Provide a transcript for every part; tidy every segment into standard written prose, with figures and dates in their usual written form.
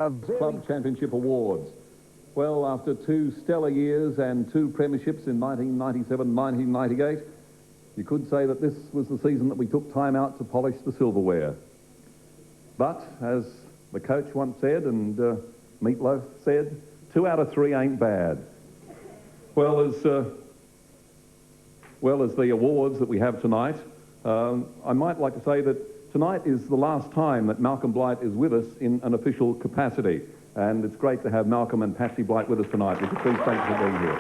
Club Championship Awards. Well, after 2 stellar years and 2 premierships in 1997, 1998, you could say that this was the season that we took time out to polish the silverware. But, as the coach once said, and Meatloaf said, 2 out of 3 ain't bad. Well, as the awards that we have tonight, I might like to say that tonight is the last time that Malcolm Blight is with us in an official capacity. And it's great to have Malcolm and Patsy Blight with us tonight. Would you please thank you for being here?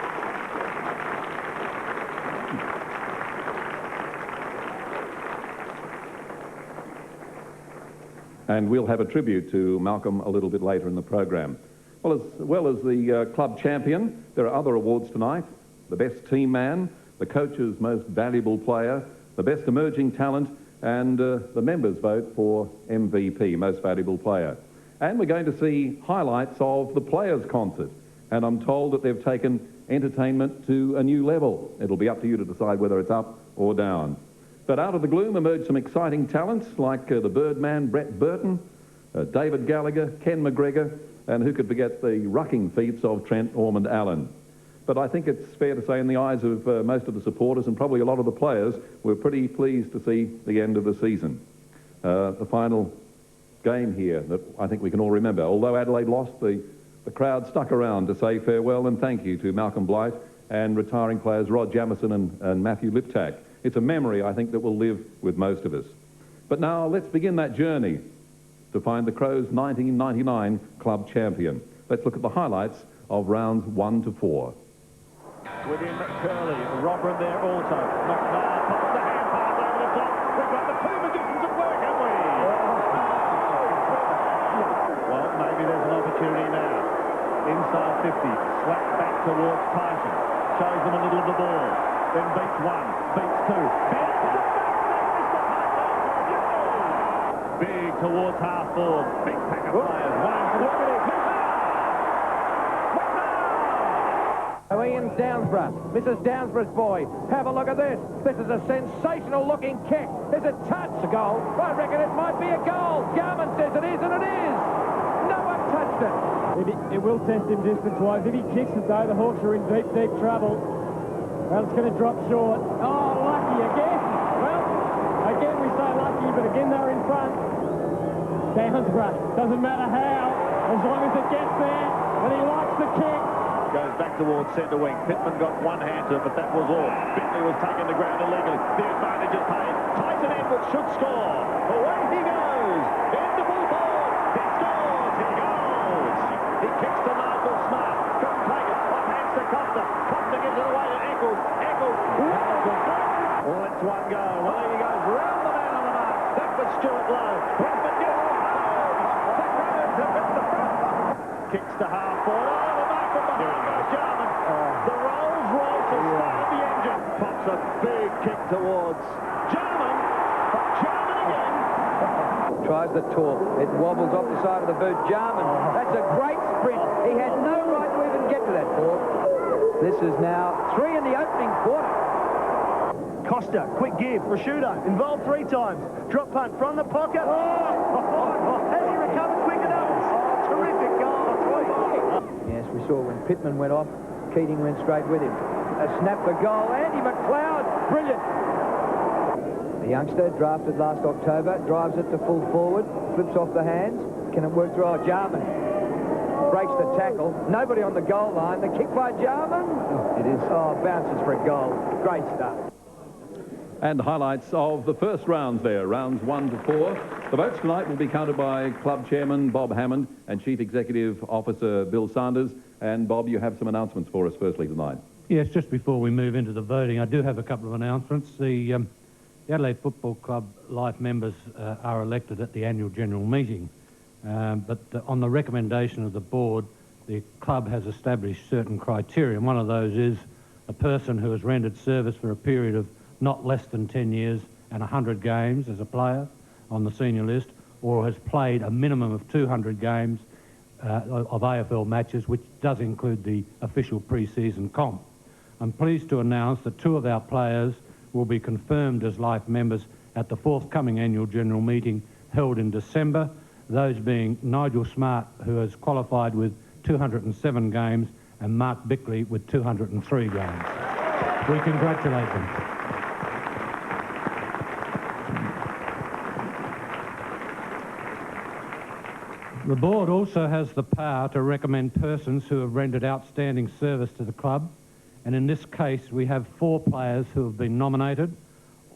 And we'll have a tribute to Malcolm a little bit later in the program. Well as the club champion, there are other awards tonight. The best team man, the coach's most valuable player, the best emerging talent, and the members vote for MVP, most valuable player. And we're going to see highlights of the Players' Concert. And I'm told that they've taken entertainment to a new level. It'll be up to you to decide whether it's up or down. But out of the gloom emerged some exciting talents like the Birdman, Brett Burton, David Gallagher, Ken McGregor, and who could forget the rucking feats of Trent Ormond Allen. But I think it's fair to say in the eyes of most of the supporters and probably a lot of the players, we're pretty pleased to see the end of the season. The final game here that I think we can all remember. Although Adelaide lost, the crowd stuck around to say farewell and thank you to Malcolm Blight and retiring players Rod Jamieson and Matthew Liptak. It's a memory, I think, that will live with most of us. But now let's begin that journey to find the Crows' 1999 club champion. Let's look at the highlights of rounds 1 to 4. Within Curley, Robert there also. McNair pops the hand pass over the top. We've got the 2 magicians at work, haven't we? Well, maybe there's an opportunity now. Inside 50, slap back towards Tyson. Shows them a little of the ball. Then beats 1, beats 2. Big towards half forward. Big pack of players. Look at it. Ian Downsborough, Mrs. Downsborough's boy. Have a look at this. This is a sensational-looking kick. Is it touch? A goal? I reckon it might be a goal. Garman says it is, and it is. No one touched it. It will test him distance-wise. If he kicks it, though, the Hawks are in deep, deep trouble. Well, it's going to drop short. Oh, lucky again. Well, again we say lucky, but again they're in front. Downsborough, doesn't matter how, as long as it gets there, and he likes the kick. Goes back towards centre wing. Pittman got one hand to it, but that was all. Bentley was taken to ground illegally. The advantage is paid. Tyson Edwards should score. Away he goes. Into full forward. He scores. He goes. He kicks to Michael Smart. Couldn't take it. Off hands to Costa. Costa gives it away to Eccles. Eccles. Well, it's one go. Well, there he goes. Round the man on the mark. That was Stuart Lowe. Brisbane gets it. Kicks to half forward. Behind goes Jarman. The Rolls Royce has started the engine. Pops a big kick towards Jarman. Jarman again. Tries the talk. It wobbles off the side of the boot. Jarman. That's a great sprint. He had no right to even get to that ball. This is now 3 in the opening quarter. Costa, quick give. Rashuda, involved 3 times. Drop punt from the pocket. Has he recovered quick enough? Terrific goal. Yes, we saw when Pittman went off, Keating went straight with him. A snap for goal. Andy McLeod, brilliant. The youngster, drafted last October, drives it to full forward, flips off the hands. Can it work through? Oh, Jarman breaks the tackle. Nobody on the goal line. The kick by Jarman. It is. Oh, bounces for a goal. Great stuff. And highlights of the first rounds there, rounds 1 to 4. The votes tonight will be counted by Club Chairman Bob Hammond and Chief Executive Officer Bill Sanders. And Bob, you have some announcements for us firstly tonight. Yes, just before we move into the voting, I do have a couple of announcements. The Adelaide Football Club life members are elected at the annual general meeting. But on the recommendation of the board, the club has established certain criteria. And one of those is a person who has rendered service for a period of not less than 10 years and 100 games as a player on the senior list, or has played a minimum of 200 games of AFL matches, which does include the official pre-season comp. I'm pleased to announce that 2 of our players will be confirmed as life members at the forthcoming annual general meeting held in December. those being Nigel Smart, who has qualified with 207 games, and Mark Bickley with 203 games. We congratulate them. The board also has the power to recommend persons who have rendered outstanding service to the club, and in this case we have 4 players who have been nominated.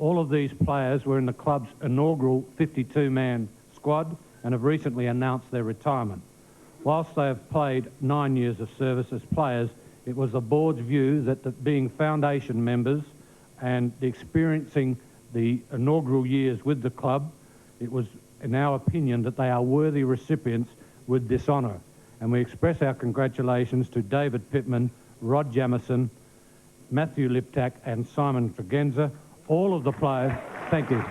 All of these players were in the club's inaugural 52-man squad and have recently announced their retirement. Whilst they have played 9 years of service as players, it was the board's view that being foundation members and experiencing the inaugural years with the club, it was in our opinion that they are worthy recipients with this honour. And we express our congratulations to David Pittman, Rod Jamieson, Matthew Liptak and Simon Tregenza, all of the players. Thank you.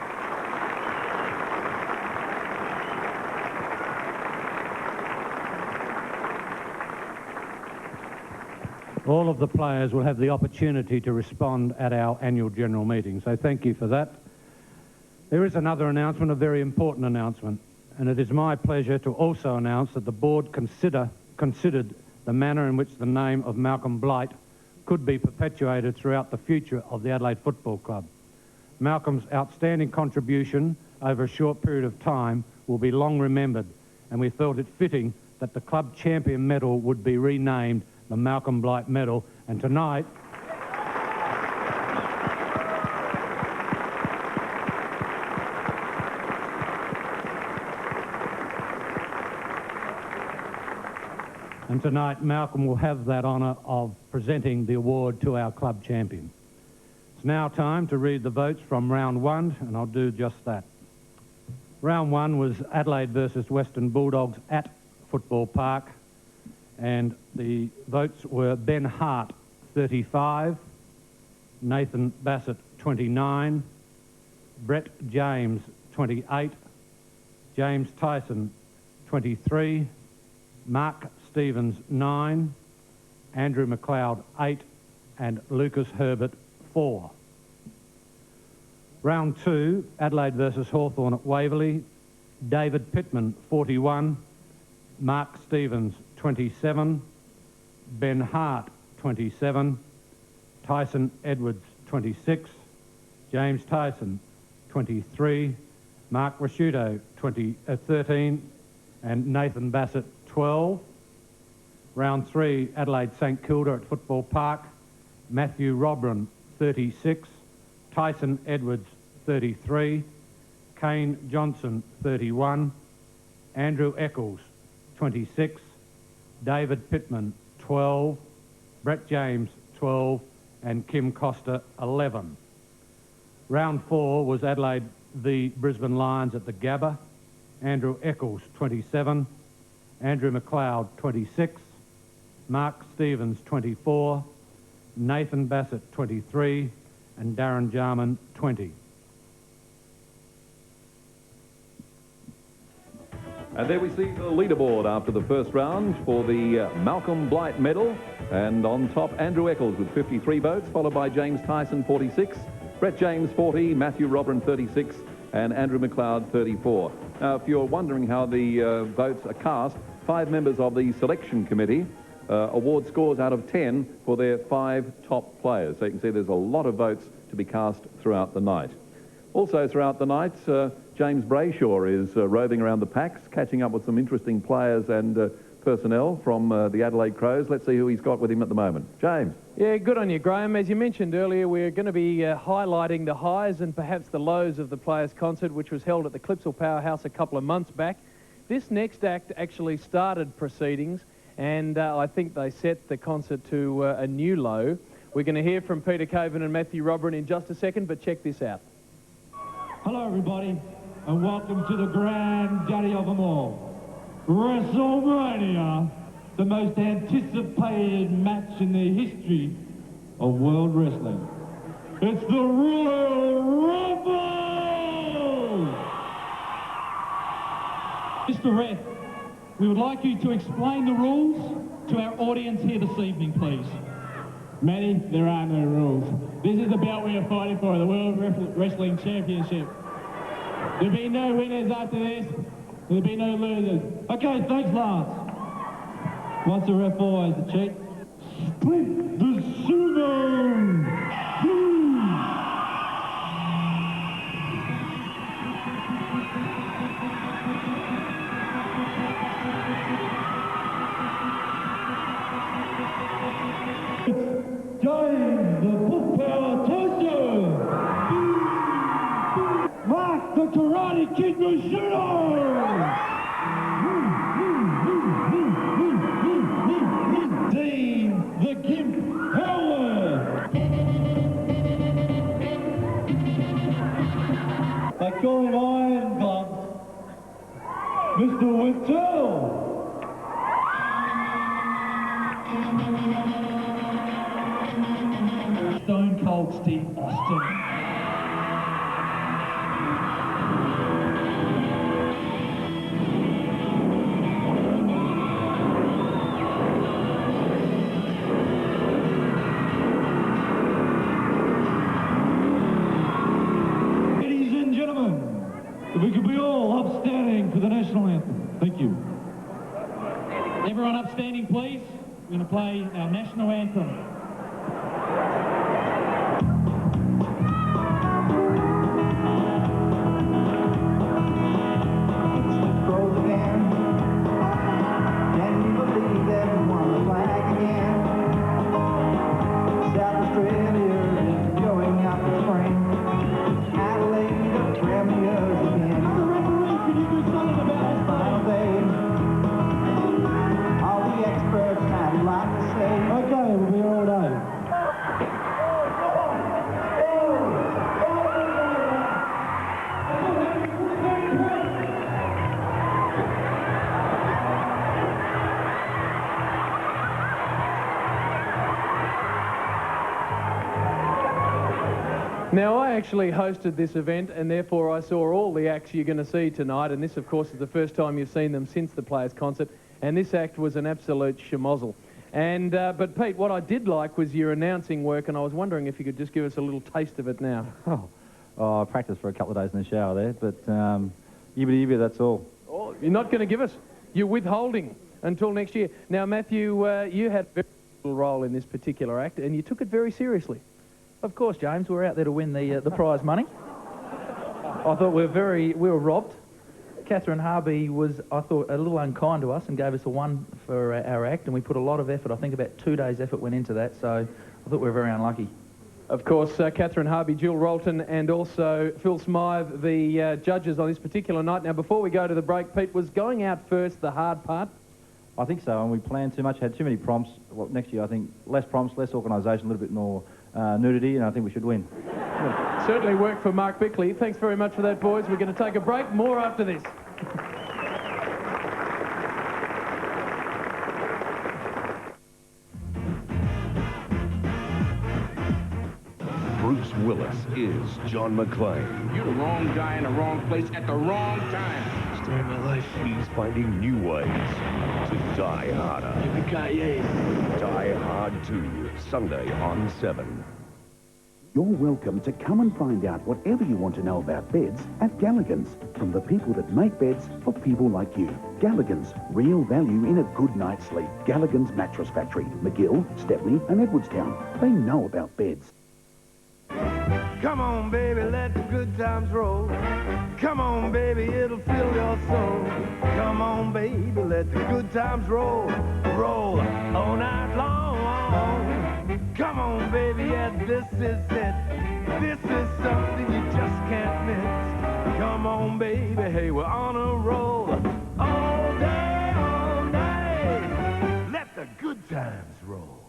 All of the players will have the opportunity to respond at our annual general meeting, so thank you for that. There is another announcement, a very important announcement, and it is my pleasure to also announce that the board considered the manner in which the name of Malcolm Blight could be perpetuated throughout the future of the Adelaide Football Club. Malcolm's outstanding contribution over a short period of time will be long remembered, and we felt it fitting that the club champion medal would be renamed the Malcolm Blight Medal, and tonight Malcolm will have that honour of presenting the award to our club champion. It's now time to read the votes from round 1, and I'll do just that. Round 1 was Adelaide versus Western Bulldogs at Football Park, and the votes were Ben Hart 35, Nathan Bassett 29, Brett James 28, James Tyson 23, Mark Stevens 9, Andrew McLeod 8 and Lucas Herbert 4. Round 2, Adelaide versus Hawthorn at Waverley, David Pittman 41, Mark Stevens 27, Ben Hart 27, Tyson Edwards 26, James Tyson 23, Mark Rasciuto 13 and Nathan Bassett 12. Round 3, Adelaide St Kilda at Football Park, Matthew Robran 36, Tyson Edwards 33, Kane Johnson 31, Andrew Eccles 26, David Pittman 12, Brett James 12 and Kim Costa 11. Round 4 was Adelaide v Brisbane Lions at the Gabba, Andrew Eccles 27, Andrew McLeod 26, Mark Stevens 24, Nathan Bassett 23 and Darren Jarman 20. And there we see the leaderboard after the first round for the Malcolm Blight Medal. And on top, Andrew Eccles with 53 votes, followed by James Tyson 46, Brett James 40, Matthew Robran 36 and Andrew McLeod 34. Now, if you're wondering how the votes are cast, 5 members of the selection committee award scores out of 10 for their 5 top players. So you can see there's a lot of votes to be cast throughout the night. Also throughout the night, James Brayshaw is roving around the packs, catching up with some interesting players and personnel from the Adelaide Crows. Let's see who he's got with him at the moment. James. Yeah, good on you, Graham. As you mentioned earlier, we're going to be highlighting the highs and perhaps the lows of the Players' Concert, which was held at the Clipsal Powerhouse a couple of months back. This next act actually started proceedings, and I think they set the concert to a new low. We're going to hear from Peter Coven and Matthew Robran in just a second, but check this out. Hello, everybody, and welcome to the granddaddy of them all, WrestleMania, the most anticipated match in the history of world wrestling. It's the Royal Rumble! Mr. Ref, we would like you to explain the rules to our audience here this evening, please. Matty, there are no rules. This is the belt we are fighting for, the World Wrestling Championship. There'll be no winners after this. There'll be no losers. Okay, thanks, Lance. What's the ref always, the cheat? Split the sumo! James, the full power torso! Mark, the Karate Kid Machino! Dean, the Gimp Howard! They call him Iron Gloves. Mr. Whittle! Stone Cold Steve Austin. Ladies and gentlemen, if we could be all upstanding for the national anthem. Thank you. Everyone upstanding, please. We're going to play our national anthem. Okay, we'll be here all day. Now, I actually hosted this event, and therefore I saw all the acts you're going to see tonight, and this, of course, is the first time you've seen them since the Players' Concert, and this act was an absolute schmozzle. And, but Pete, what I did like was your announcing work, and I was wondering if you could just give us a little taste of it now. Oh, I practiced for a couple of days in the shower there, but yibbity, that's all. Oh, you're not going to give us. You're withholding until next year. Now, Matthew, you had a very little role in this particular act, and you took it very seriously. Of course, James, we're out there to win the prize money. I thought we were robbed. Catherine Harvey was, I thought, a little unkind to us and gave us a 1 for our act, and we put a lot of effort. I think about 2 days' effort went into that, so I thought we were very unlucky. Of course, Catherine Harvey, Jill Rolton, and also Phil Smythe, the judges on this particular night. Now, before we go to the break, Pete, was going out first the hard part? I think so, and we planned too much, had too many prompts. Well, next year, I think less prompts, less organisation, a little bit more nudity, and I think we should win. Certainly worked for Mark Bickley. Thanks very much for that, boys. We're going to take a break. More after this. Bruce Willis is John McClane. You're the wrong guy in the wrong place at the wrong time. Story of my life. He's finding new ways to die harder. Die Hard 2, Sunday on 7. You're welcome to come and find out whatever you want to know about beds at Galligan's, from the people that make beds for people like you. Galligan's, real value in a good night's sleep. Galligan's Mattress Factory, McGill, Stepney and Edwardstown. They know about beds. Come on, baby, let the good times roll. Come on, baby, it'll fill your soul. Come on, baby, let the good times roll. Roll all night long. Come on, baby, yeah, this is it. This is something you just can't miss. Come on, baby, hey, we're on a roll. All day, all night. Let the good times roll.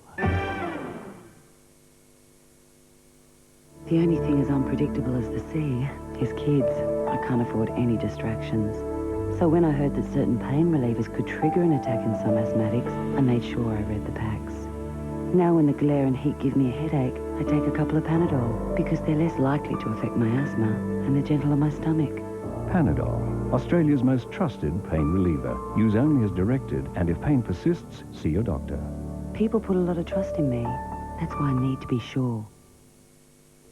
The only thing as unpredictable as the sea is kids. I can't afford any distractions. So when I heard that certain pain relievers could trigger an attack in some asthmatics, I made sure I read the packs. Now when the glare and heat give me a headache, I take a couple of Panadol because they're less likely to affect my asthma and they're gentle on my stomach. Panadol, Australia's most trusted pain reliever. Use only as directed, and if pain persists, see your doctor. People put a lot of trust in me. That's why I need to be sure.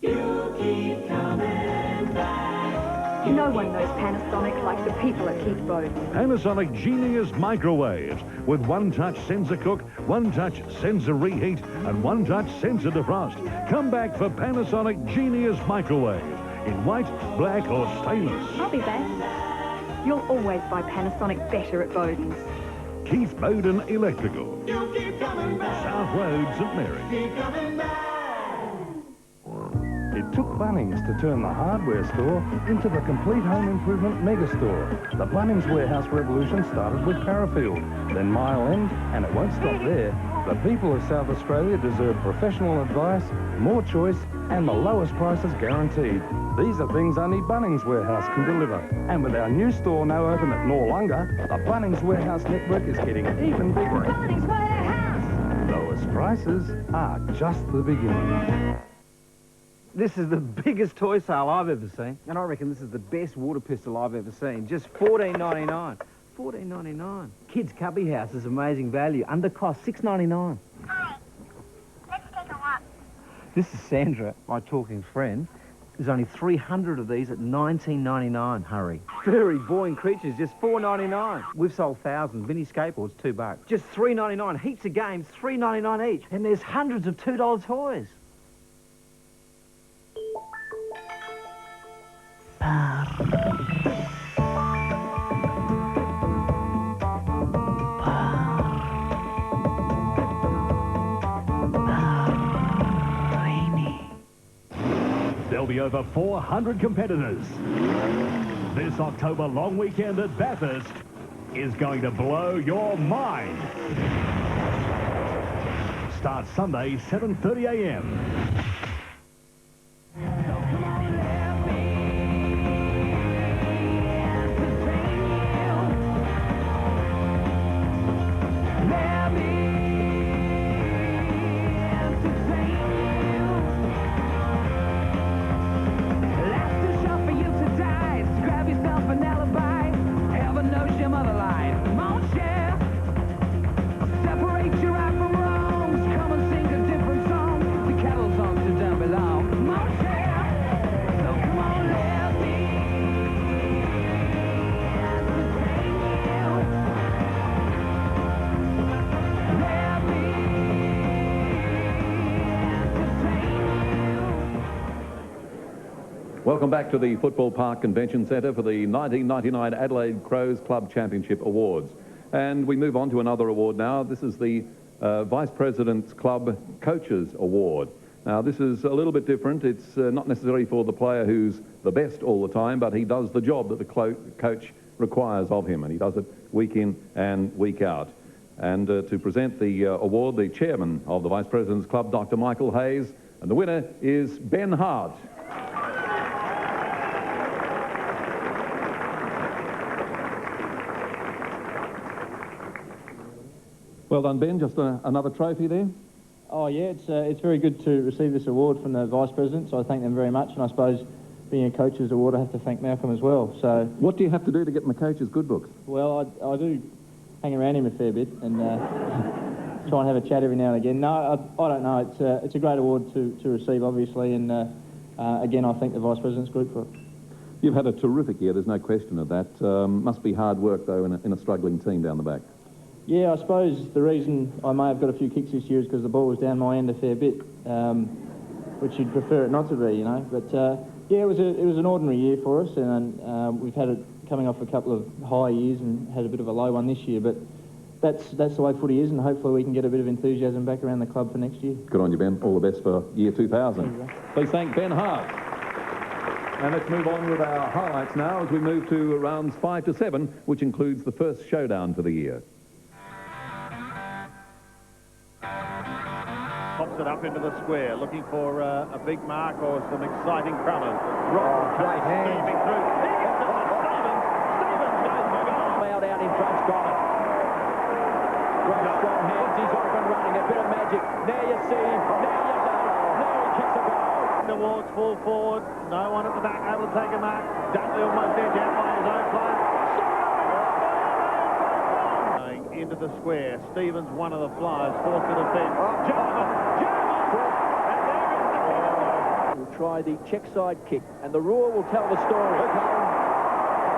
You keep coming back. No one knows Panasonic like the people at Keith Bowden. Panasonic Genius Microwaves with one-touch sensor cook, one-touch sensor reheat, and one-touch sensor defrost. Come back for Panasonic Genius Microwaves in white, black or stainless. I'll be back. You'll always buy Panasonic better at Bowden's. Keith Bowden Electrical. South Road, St Mary. It took Bunnings to turn the hardware store into the complete home improvement megastore. The Bunnings Warehouse revolution started with Parafield, then Mile End, and it won't stop there. The people of South Australia deserve professional advice, more choice, and the lowest prices guaranteed. These are things only Bunnings Warehouse can deliver. And with our new store now open at Noarlunga, the Bunnings Warehouse network is getting even bigger. Bunnings Warehouse! Lowest prices are just the beginning. This is the biggest toy sale I've ever seen, and I reckon this is the best water pistol I've ever seen. Just $14.99. $14.99. Kids Cubby House is amazing value. Under cost, $6.99. Hi, let's take a walk. This is Sandra, my talking friend. There's only 300 of these at $19.99. Hurry. Furry boring creatures, just $4.99. We've sold thousands. Mini skateboards, $2. Just $3.99. Heaps of games, $3.99 each. And there's hundreds of $2 toys. There'll be over 400 competitors. This October long weekend at Bathurst is going to blow your mind. Starts Sunday, 7:30 a.m. Welcome back to the Football Park Convention Centre for the 1999 Adelaide Crows Club Championship Awards. And we move on to another award now. This is the Vice President's Club Coaches Award. Now, this is a little bit different. It's not necessarily for the player who's the best all the time, but he does the job that the coach requires of him, and he does it week in and week out. And to present the award, the chairman of the Vice President's Club, Dr. Michael Hayes, and the winner is Ben Hart. Well done, Ben. Just another trophy there. Oh, yeah, it's very good to receive this award from the Vice President, so I thank them very much, and I suppose being a coach's award, I have to thank Malcolm as well. So, what do you have to do to get in the coach's good books? Well, I do hang around him a fair bit and try and have a chat every now and again. No, I don't know. It's a great award to receive, obviously, and again, I thank the Vice President's group for it. You've had a terrific year, there's no question of that. Must be hard work, though, in a struggling team down the back. Yeah, I suppose the reason I may have got a few kicks this year is because the ball was down my end a fair bit, which you'd prefer it not to be, you know. But yeah, it was an ordinary year for us, and we've had it coming off a couple of high years and had a bit of a low one this year. But that's the way footy is, and hopefully we can get a bit of enthusiasm back around the club for next year. Good on you, Ben. All the best for year 2000. Please thank Ben Hart. And let's move on with our highlights now as we move to rounds 5 to 7, which includes the first showdown for the year. Pops it up into the square, looking for a big mark or some exciting crummers. Great hand. Steaming through. Stevens goes for goal. Out in front's got it. Great strong hands. He's off and running. A bit of magic. Now you see him. Now you don't. Now he kicks a goal. Towards full forward. No one at the back able to take a mark. Dudley almost edged out by his own player. Into the square. Stevens, one of the flyers, forced to defend. We'll try the check side kick, and the roar will tell the story.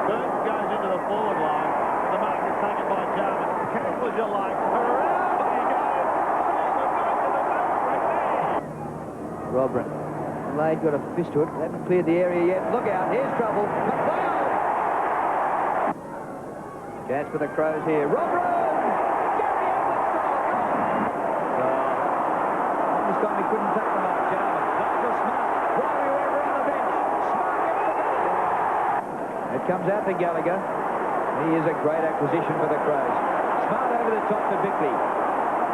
Burton goes into the forward line. The mark is taken by Jarman. Careful as you like. Around he goes. Robert. Adelaide got a fist to it. They haven't cleared the area yet. Look out. Here's trouble. McLeod! Chance for the Crows here. Robert! This time he couldn't take the mark, Jarman. Nigel Smart. While we were on the bench. Smart gets the goal. It comes out to Gallagher. He is a great acquisition for the Crows. Smart over the top to Bickley.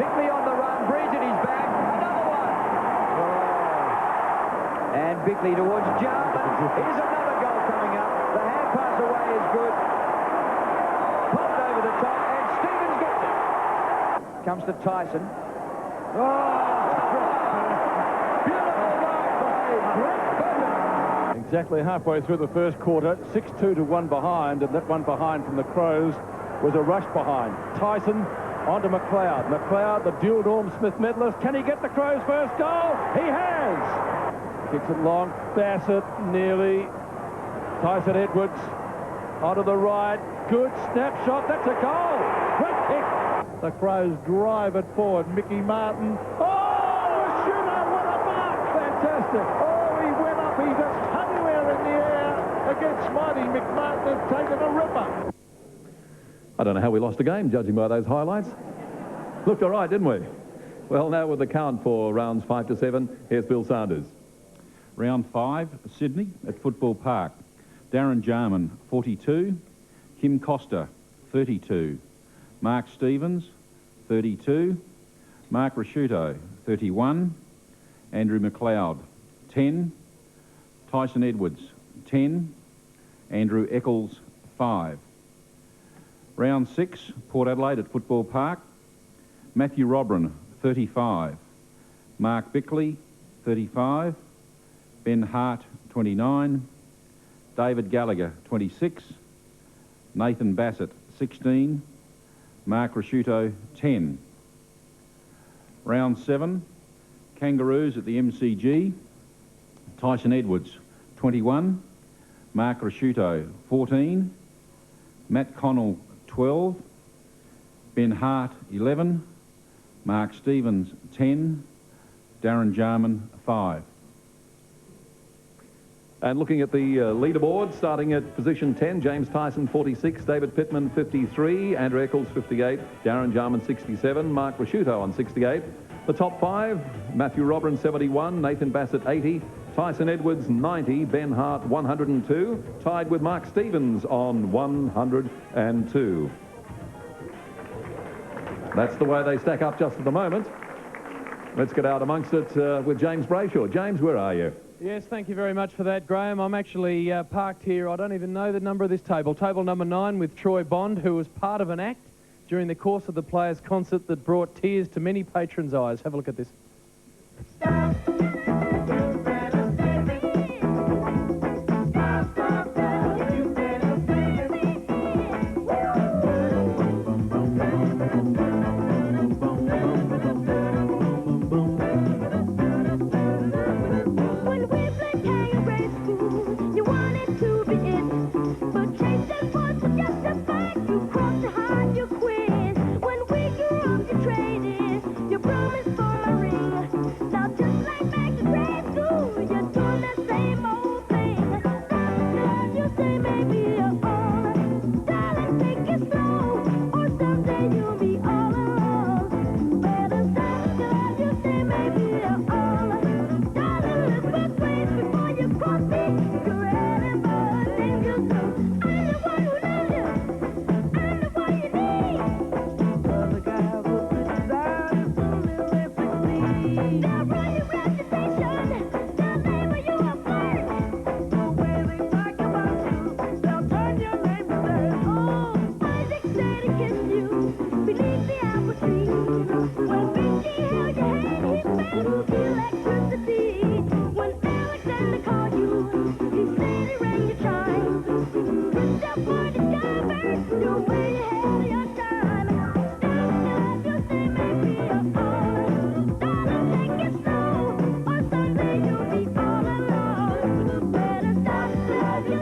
Bickley on the run. Breeds at his back. Another one. Oh. And Bickley towards Jarman. Here's another goal coming up. The hand pass away is good. Popped over the top. And Stevens gets it. Comes to Tyson. Oh! Exactly halfway through the first quarter, 6-2 to one behind, and that one behind from the Crows was a rush behind. Tyson onto McLeod. McLeod, the dual Norm Smith medalist. Can he get the Crows' first goal? He has! Kicks it long. Bassett nearly. Tyson Edwards onto the right. Good snapshot. That's a goal. Great kick. The Crows drive it forward. Mickey Martin. Oh, the shooter! What a mark! Fantastic. Oh, he went up. He just hung there in the air against Mighty McMartin and taken a ripper. I don't know how we lost the game, judging by those highlights. Looked all right, didn't we? Well, now with the count for rounds 5 to 7, here's Bill Sanders. Round 5, Sydney at Football Park. Darren Jarman, 42. Kim Costa, 32. Mark Stevens, 32. Mark Rasciuto, 31. Andrew McLeod, 10. Tyson Edwards, 10. Andrew Eccles, 5. Round 6, Port Adelaide at Football Park. Matthew Robran, 35. Mark Bickley, 35. Ben Hart, 29. David Gallagher, 26. Nathan Bassett, 16. Mark Rasciuto, 10. Round 7, Kangaroos at the MCG. Tyson Edwards, 21. Mark Rasciuto, 14. Matt Connell, 12. Ben Hart, 11. Mark Stevens, 10. Darren Jarman, 5. And looking at the leaderboard, starting at position 10, James Tyson, 46, David Pittman, 53, Andrew Eccles, 58, Darren Jarman, 67, Mark Rasciuto on 68. The top 5, Matthew Robran, 71, Nathan Bassett, 80, Tyson Edwards, 90, Ben Hart, 102, tied with Mark Stevens on 102. That's the way they stack up just at the moment. Let's get out amongst it with James Brayshaw. James, where are you? Yes, thank you very much for that, Graham. I'm actually parked here. I don't even know the number of this table. Table number 9 with Troy Bond, who was part of an act during the course of the Players' Concert that brought tears to many patrons' eyes. Have a look at this.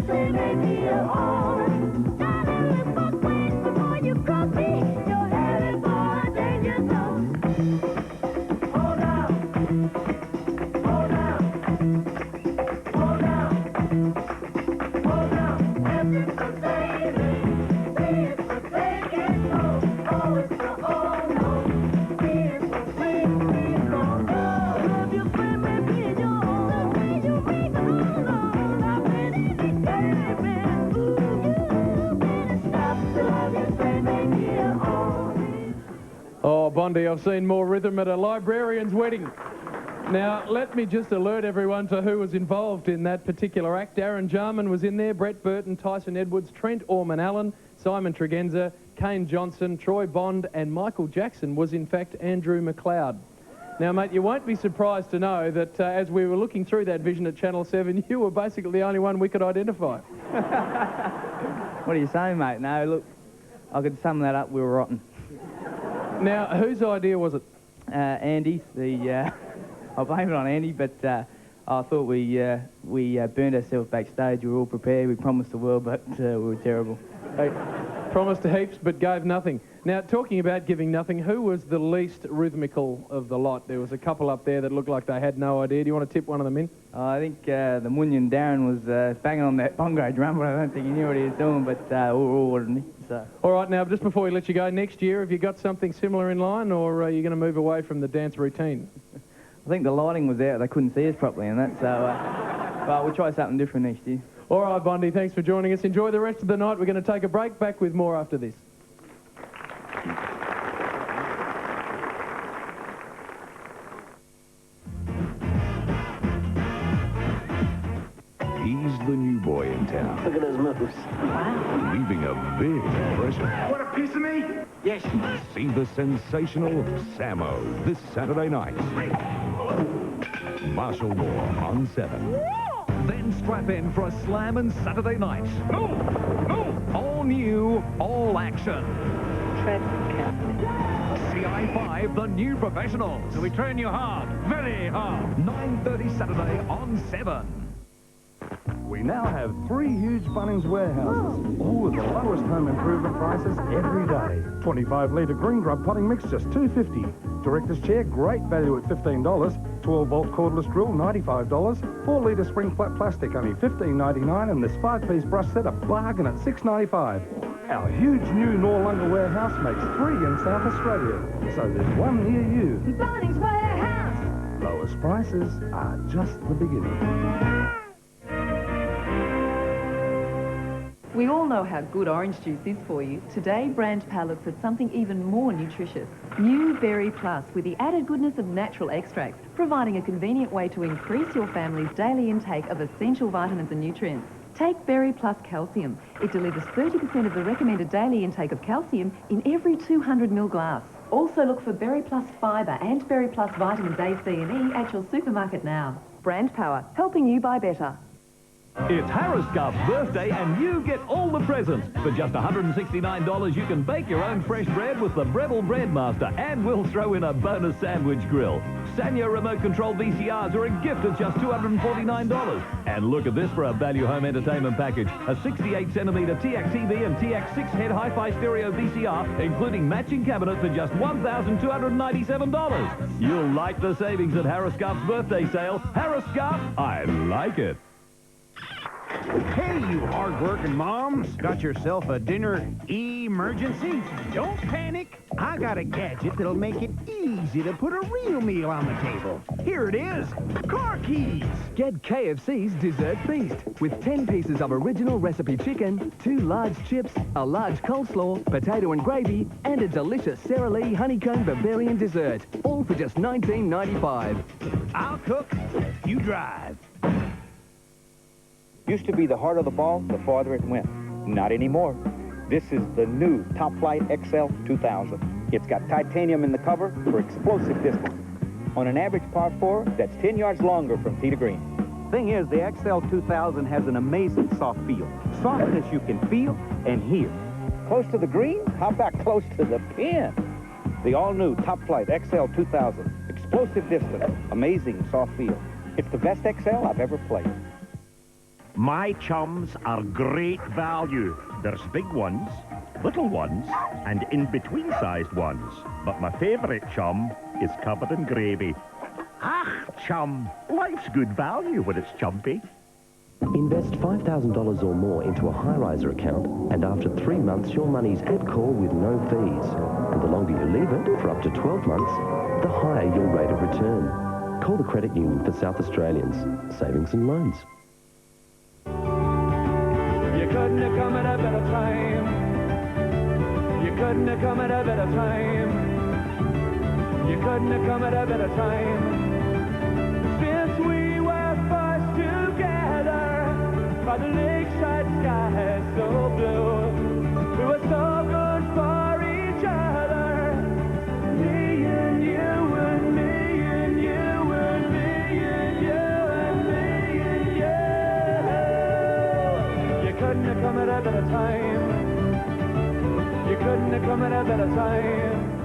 Say maybe you're all Bondi, I've seen more rhythm at a librarian's wedding. Now, let me just alert everyone to who was involved in that particular act. Darren Jarman was in there, Brett Burton, Tyson Edwards, Trent Orman-Allen, Simon Tregenza, Kane Johnson, Troy Bond, and Michael Jackson was, in fact, Andrew McLeod. Now, mate, you won't be surprised to know that as we were looking through that vision at Channel 7, you were basically the only one we could identify. What are you saying, mate? No, look, I could sum that up. We were rotten. Now, whose idea was it? Andy's. I blame it on Andy, but I thought we burned ourselves backstage. We were all prepared. We promised the world, but we were terrible. Hey, promised heaps, but gave nothing. Now, talking about giving nothing, who was the least rhythmical of the lot? There was a couple up there that looked like they had no idea. Do you want to tip one of them in? I think the Munyan Darren was banging on that bongo drum, but I don't think he knew what he was doing, but we were all ordinary. So. All right, now, just before we let you go, next year, have you got something similar in line, or are you going to move away from the dance routine? I think the lighting was out. They couldn't see us properly and that, so but we'll try something different next year. All right, Bondi, thanks for joining us. Enjoy the rest of the night. We're going to take a break. Back with more after this. He's the new boy in town. Look at those moves. Wow. Leaving a big impression. Want a piece of me? Yes. See the sensational Samo this Saturday night. Marshall Moore on 7. Then strap in for a slamming Saturday night. No! All new, all action. CI5, the new professionals. So we train you hard, very hard. 9:30 Saturday on 7. We now have 3 huge Bunnings warehouses, all with the lowest home improvement prices every day. 25-litre green grub potting mix, just $2.50. Director's chair, great value at $15. 12-volt cordless drill, $95. 4-litre spring flat plastic, only $15.99, and this 5-piece brush set, a bargain at $6.95. Our huge new Norlunga warehouse makes 3 in South Australia, so there's one near you. Bunnings Warehouse! Lowest prices are just the beginning. We all know how good orange juice is for you. Today, Brand Pal looks at something even more nutritious. New Berry Plus, with the added goodness of natural extracts, providing a convenient way to increase your family's daily intake of essential vitamins and nutrients. Take Berry Plus Calcium. It delivers 30% of the recommended daily intake of calcium in every 200ml glass. Also look for Berry Plus Fibre and Berry Plus Vitamins A, C and E at your supermarket now. Brand Power, helping you buy better. It's Harris Scott's birthday and you get all the presents. For just $169, you can bake your own fresh bread with the Breville Breadmaster, and we'll throw in a bonus sandwich grill. Sanyo remote control VCRs are a gift of just $249. And look at this for a value home entertainment package. A 68cm TX TV and TX 6-head hi-fi stereo VCR, including matching cabinet for just $1,297. You'll like the savings at Harris Scott's birthday sale. Harris Scott, I like it. Hey, you hard-working moms. Got yourself a dinner emergency? Don't panic. I got a gadget that'll make it easy to put a real meal on the table. Here it is, Car Keys. Get KFC's Dessert Feast with 10 pieces of original recipe chicken, 2 large chips, a large coleslaw, potato and gravy, and a delicious Sara Lee honeycomb Bavarian dessert. All for just $19.95. I'll cook, you drive. Used to be the harder the ball, the farther it went. Not anymore. This is the new Top Flight XL 2000. It's got titanium in the cover for explosive distance. On an average par 4, that's 10 yards longer from tee to green. Thing is, the XL 2000 has an amazing soft feel. Softness you can feel and hear. Close to the green? How about close to the pin? The all-new Top Flight XL 2000. Explosive distance, amazing soft feel. It's the best XL I've ever played. My chums are great value. There's big ones, little ones, and in-between-sized ones. But my favourite chum is covered in gravy. Ah, chum, life's good value when it's chumpy. Invest $5,000 or more into a high-riser account, and after 3 months, your money's at call with no fees. And the longer you leave it, for up to 12 months, the higher your rate of return. Call the Credit Union for South Australians. Savings and loans. You couldn't have come at a better time. You couldn't have come at a better time. couldn't have come at a better time. Since we were first together, by the lakeside sky so blue, we were so good for each other. Me and you and me and you and me and you and me and you. You couldn't have come at a better time. You couldn't have come at a better time.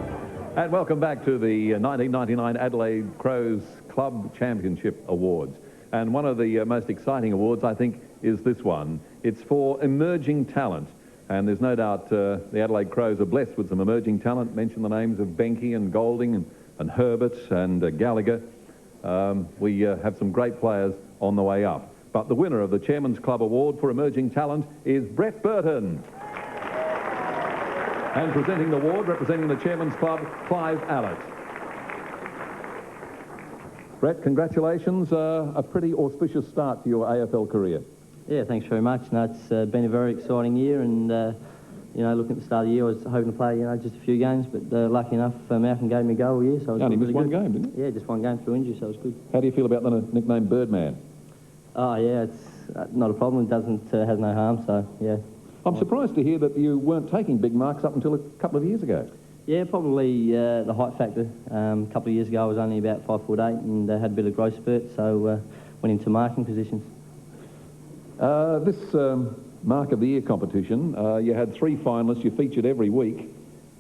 And welcome back to the 1999 Adelaide Crows Club Championship Awards. And one of the most exciting awards, I think, is this one. It's for emerging talent. And there's no doubt the Adelaide Crows are blessed with some emerging talent. Mention the names of Benke and Golding and Herbert and Gallagher. We have some great players on the way up. But the winner of the Chairman's Club Award for Emerging Talent is Brett Burton. And presenting the award, representing the Chairman's Club, Clive Allett. Brett, congratulations. A pretty auspicious start to your AFL career. Yeah, thanks very much. No, it's been a very exciting year, and you know, looking at the start of the year, I was hoping to play, you know, just a few games, but lucky enough, Malcolm gave me a go all year, so it was only really missed one good. game, didn't you? Yeah, just one game through injury, so it was good. How do you feel about the nickname Birdman? Oh yeah, it's not a problem. It doesn't has no harm, so yeah. I'm surprised to hear that you weren't taking big marks up until a couple of years ago. Yeah, probably the height factor. A couple of years ago, I was only about 5'8" and had a bit of growth spurt, so went into marking positions. This Mark of the Year competition, you had 3 finalists, you featured every week,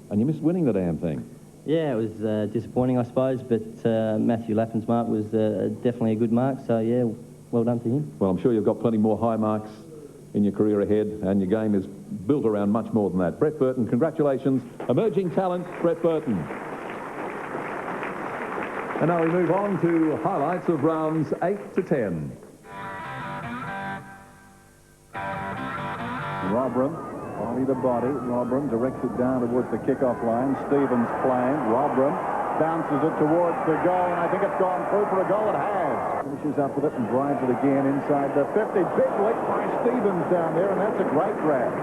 and you missed winning the damn thing. Yeah, it was disappointing, I suppose, but Matthew Lappin's mark was definitely a good mark, so yeah, well done to him. Well, I'm sure you've got plenty more high marks in your career ahead, and your game is built around much more than that. Brett Burton, congratulations. Emerging talent, Brett Burton. And now we move on to highlights of rounds 8 to 10. Robram, body to body. Robram directs it down towards the kickoff line. Stevens playing. Robram bounces it towards the goal, and I think it's gone through for a goal. It has. Finishes up with it and drives it again inside the 50. Big lick by Stevens down there, and that's a great grab.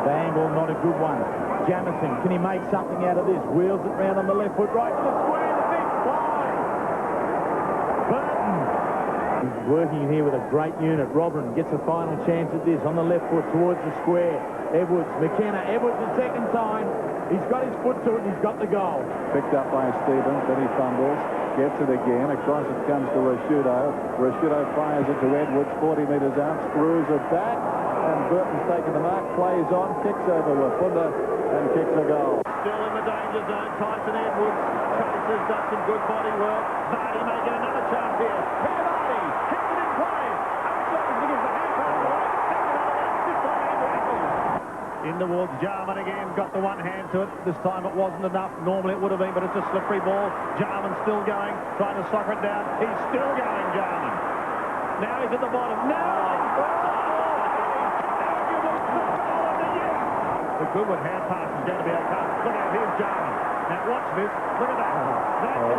The angle, not a good one. Jamison, can he make something out of this? Wheels it round on the left foot, right to the square, the big fly. Burton. He's working here with a great unit. Robin gets a final chance at this on the left foot towards the square. Edwards, McKenna, Edwards the second time. He's got his foot to it and he's got the goal. Picked up by Stevens, then he fumbles. Gets it again. Across it comes to Rashudo. Rashudo fires it to Edwards, 40 metres out, screws it back. And Burton's taken the mark, plays on, kicks over Wafunda and kicks a goal. Still in the danger zone. Tyson Edwards chases, does some good body work. Vardy making another chance here. Peter Vardy keeps it in play. Albertson gives the hand pass away. Takes another one. This time into Eccles. In towards Jarman again. Got the one hand to it. This time it wasn't enough. Normally it would have been, but it's a slippery ball. Jarman still going. Trying to soccer it down. He's still going, Jarman. Now he's at the bottom. The Goodwood hand pass is going to be okay. Look out, here's Jarman. Now watch this. Look at that. That is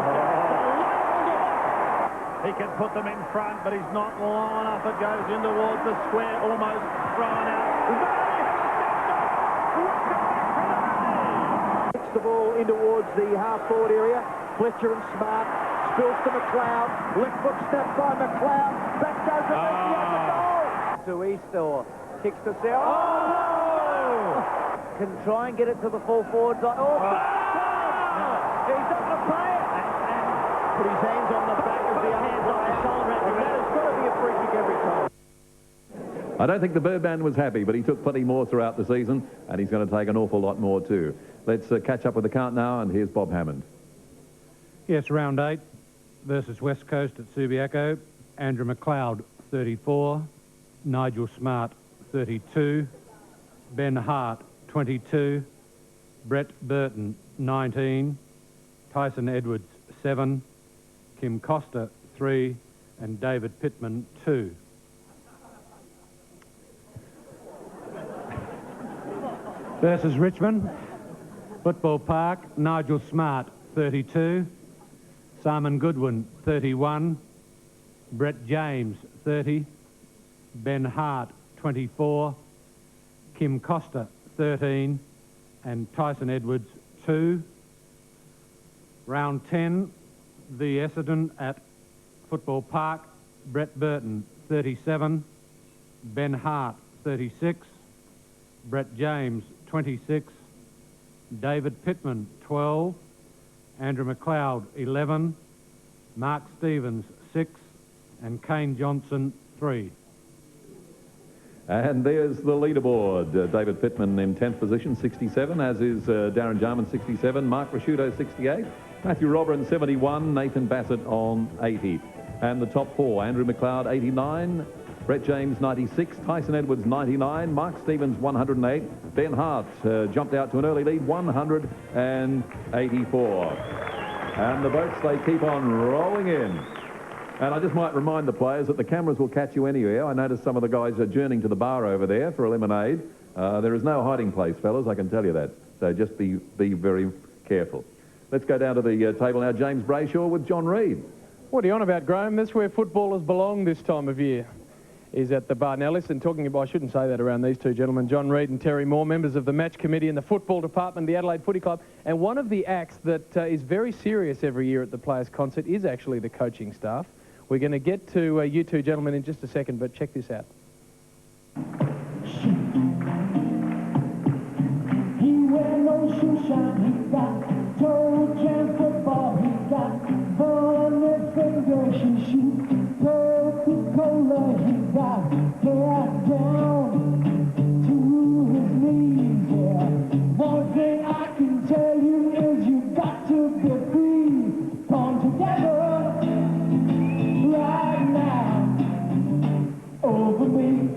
he can put them in front, but he's not long enough. It goes in towards the square, almost thrown out. Puts the ball in towards the half-forward area. Fletcher and Smart. Spills to McLeod. Left foot snap by McLeod. Back goes the goal. To Eastor. Kicks to South. Oh, no! Can try and get it to the full forward side. Oh, he's not going to play it. And put his hands on the back of the hands on the shoulder. And that has got to be a free kick every time. I don't think the Birdman was happy, but he took plenty more throughout the season, and he's going to take an awful lot more too. Let's catch up with the count now, and here's Bob Hammond. Yes, round 8 versus West Coast at Subiaco. Andrew McLeod, 34. Nigel Smart, 32. Ben Hart, 22. Brett Burton, 19. Tyson Edwards, 7. Kim Costa, 3. And David Pittman, 2. Versus Richmond, Football Park, Nigel Smart, 32. Simon Goodwin, 31. Brett James, 30. Ben Hart, 24. Kim Costa, 13. And Tyson Edwards, 2. Round 10, the Essendon at Football Park. Brett Burton, 37. Ben Hart, 36. Brett James, 26. David Pittman, 12. Andrew McLeod, 11. Mark Stevens, 6. And Kane Johnson, 3. And there's the leaderboard. David Pittman in 10th position, 67, as is Darren Jarman, 67. Mark Rasciuto, 68. Matthew Robran, 71. Nathan Bassett on 80. And the top four, Andrew McLeod, 89. Brett James, 96. Tyson Edwards, 99. Mark Stevens, 108. Ben Hart jumped out to an early lead, 184. And the boats, they keep on rolling in. And I just might remind the players that the cameras will catch you anywhere. I noticed some of the guys are journeying to the bar over there for a lemonade. There is no hiding place, fellas, I can tell you that. So just be very careful. Let's go down to the table now. James Brayshaw with John Reid. What are you on about, Graham? That's where footballers belong this time of year, is at the bar. Now, listen, talking about, I shouldn't say that around these two gentlemen, John Reid and Terry Moore, members of the match committee in the football department, the Adelaide Footy Club. And one of the acts that is very serious every year at the Players' Concert is actually the coaching staff. We're going to get to you two gentlemen in just a second, but check this out. He wear no shoe shine, he got toe jam football, he got fun and finger she shoot, Coca-Cola, he got hair down to his knees, yeah. One thing I can tell you is you got to be free, come together right now over me.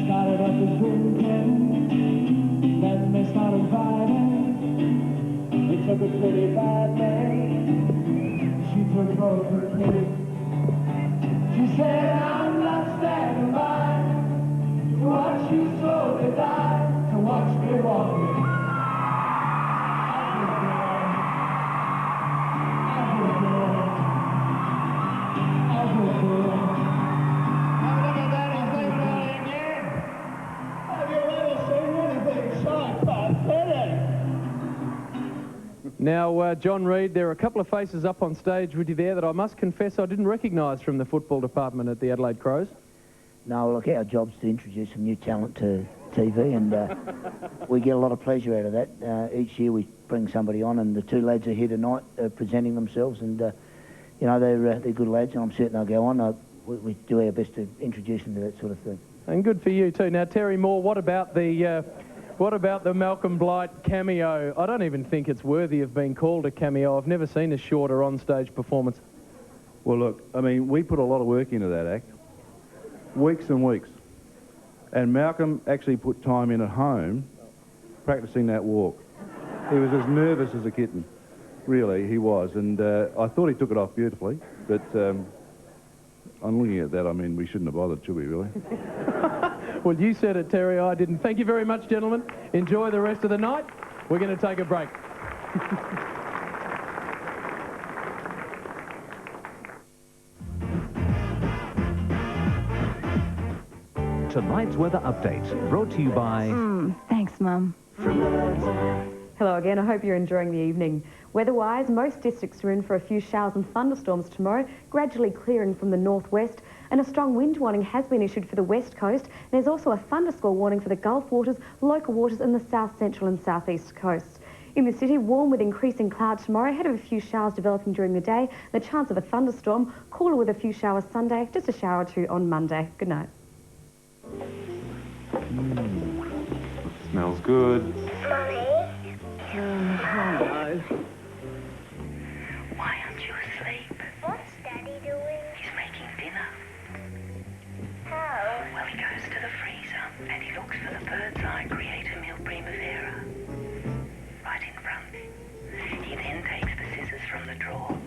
Started up the drinking, then they started fighting. It took a pretty bad day. She took both her kids. She said, I'm not standing by to watch you slowly die, to watch me walking. Now, John Reid, there are a couple of faces up on stage with you there that I must confess I didn't recognise from the football department at the Adelaide Crows. No, look, our job's to introduce some new talent to TV, and we get a lot of pleasure out of that. Each year we bring somebody on, and the two lads are here tonight presenting themselves, and, you know, they're good lads, and I'm certain they'll go on. We do our best to introduce them to that sort of thing. And good for you too. Now, Terry Moore, what about the Malcolm Blight cameo? I don't even think it's worthy of being called a cameo. I've never seen a shorter on-stage performance. Well, look, I mean, we put a lot of work into that act. Weeks and weeks. And Malcolm actually put time in at home practicing that walk. He was as nervous as a kitten. Really, he was. And I thought he took it off beautifully, but on looking at that, I mean, we shouldn't have bothered, should we, really? Well, you said it, Terry. I didn't. Thank you very much, gentlemen. Enjoy the rest of the night. We're going to take a break. Tonight's weather update brought to you by... Thanks, Mum. Hello again. I hope you're enjoying the evening. Weather-wise, most districts are in for a few showers and thunderstorms tomorrow, gradually clearing from the northwest, and a strong wind warning has been issued for the west coast. There's also a thunderstorm warning for the Gulf waters, local waters and the south central and southeast coasts. In the city, warm with increasing clouds tomorrow, ahead of a few showers developing during the day, the chance of a thunderstorm, cooler with a few showers Sunday, just a shower or two on Monday. Good night. Smells good. Mummy? Hello. Why aren't you asleep? What's Daddy doing? He's making dinner. How? Well, he goes to the freezer and he looks for the bird's eye creator meal primavera. Right in front. He then takes the scissors from the drawer.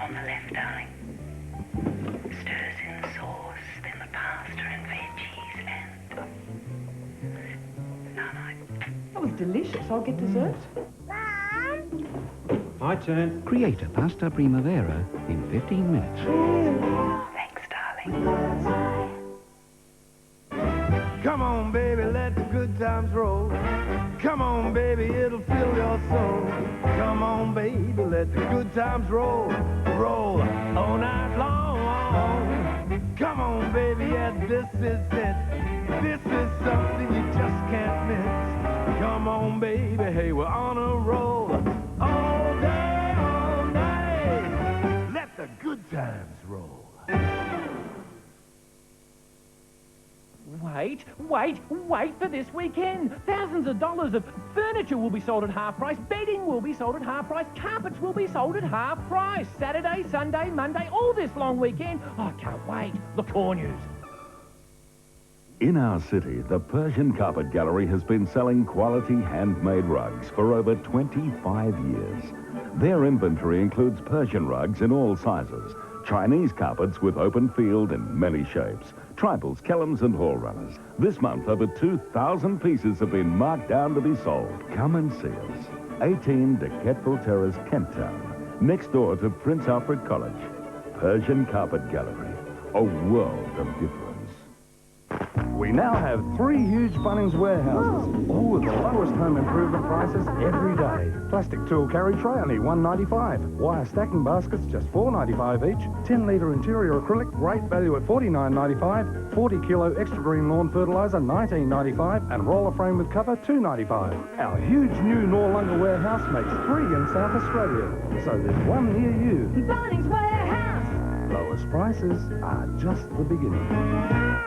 On the left, darling. Stirs in the sauce, then the pasta and veggies and... That was delicious. I'll get dessert. My turn. Create a pasta primavera in 15 minutes. Thanks, darling. good times roll. Come on, baby, it'll fill your soul. Come on, baby, let the good times roll. Roll all night long. Come on, baby, yeah, this is it. This is something you just can't miss. Come on, baby, hey, we're on a roll. All day, all night. Let the good times roll. Wait for this weekend. Thousands of dollars of furniture will be sold at half price. Bedding will be sold at half price. Carpets will be sold at half price. Saturday, Sunday, Monday, all this long weekend. I can't wait. The Core News. In our city, the Persian Carpet Gallery has been selling quality handmade rugs for over 25 years. Their inventory includes Persian rugs in all sizes, Chinese carpets with open field in many shapes, triples, kellums and hall runners. This month, over 2,000 pieces have been marked down to be sold. Come and see us. 18 De Kettle Terrace, Kent Town, next door to Prince Alfred College. Persian Carpet Gallery, a world of difference. We now have 3 huge Bunnings warehouses, all with the lowest home improvement prices every day. Plastic tool carry tray only $1.95. Wire stacking baskets just $4.95 each. 10-litre interior acrylic, great value at $49.95. 40-kilo extra green lawn fertiliser $19.95, and roller frame with cover $2.95. Our huge new Noarlunga warehouse makes 3 in South Australia, so there's one near you. Bunnings Warehouse. Lowest prices are just the beginning.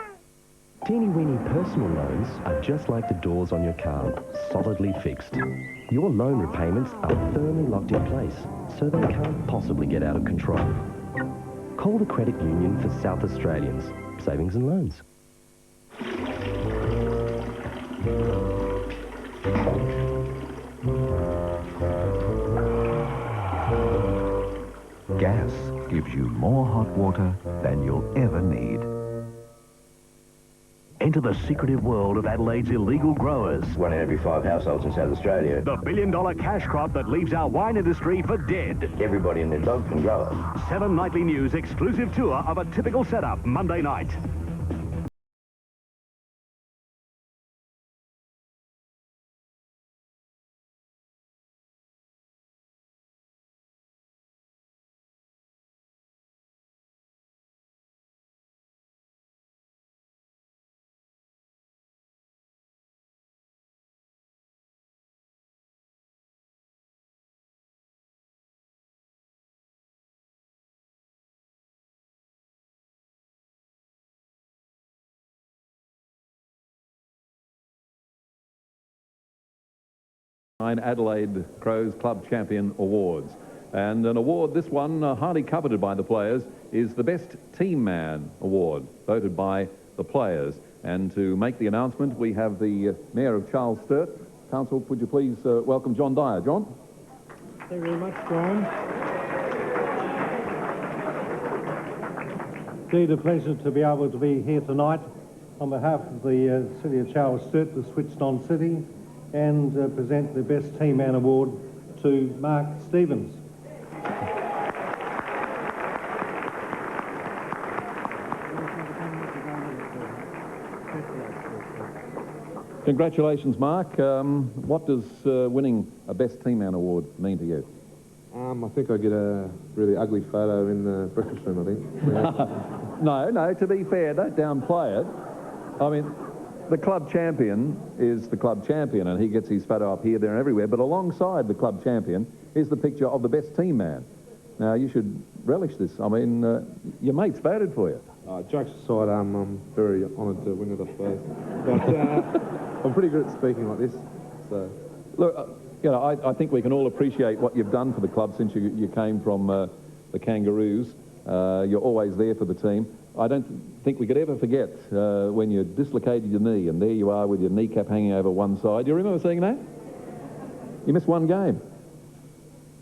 Teeny-weeny personal loans are just like the doors on your car, solidly fixed. Your loan repayments are firmly locked in place, so they can't possibly get out of control. Call the Credit Union for South Australians. Savings and loans. Gas gives you more hot water than you'll ever need. Enter the secretive world of Adelaide's illegal growers. 1 in every 5 households in South Australia. The billion-dollar cash crop that leaves our wine industry for dead. Everybody and their dog can grow it. 7 Nightly News exclusive tour of a typical setup Monday night. Adelaide Crows Club Champion Awards. And an award, this one, highly coveted by the players, is the Best Team Man Award, voted by the players. And to make the announcement, we have the Mayor of Charles Sturt. Council, would you please welcome John Dyer. John? Thank you very much, John. Indeed, a pleasure to be able to be here tonight on behalf of the City of Charles Sturt, the Switched On City, and present the Best Team Man Award to Mark Stevens. Congratulations, Mark. What does winning a Best Team Man Award mean to you? I think I get a really ugly photo in the breakfast room, I think. No, to be fair, don't downplay it. I mean, the club champion is the club champion, and he gets his photo up here, there, and everywhere. But alongside the club champion is the picture of the best team man. Now, you should relish this. I mean, your mates voted for you. Jokes aside, I'm very honoured to win it, I suppose. But I'm pretty good at speaking like this. So, look, you know, I think we can all appreciate what you've done for the club since you came from the Kangaroos. You're always there for the team. I don't think we could ever forget when you dislocated your knee, and there you are with your kneecap hanging over one side. Do you remember seeing that? You missed one game.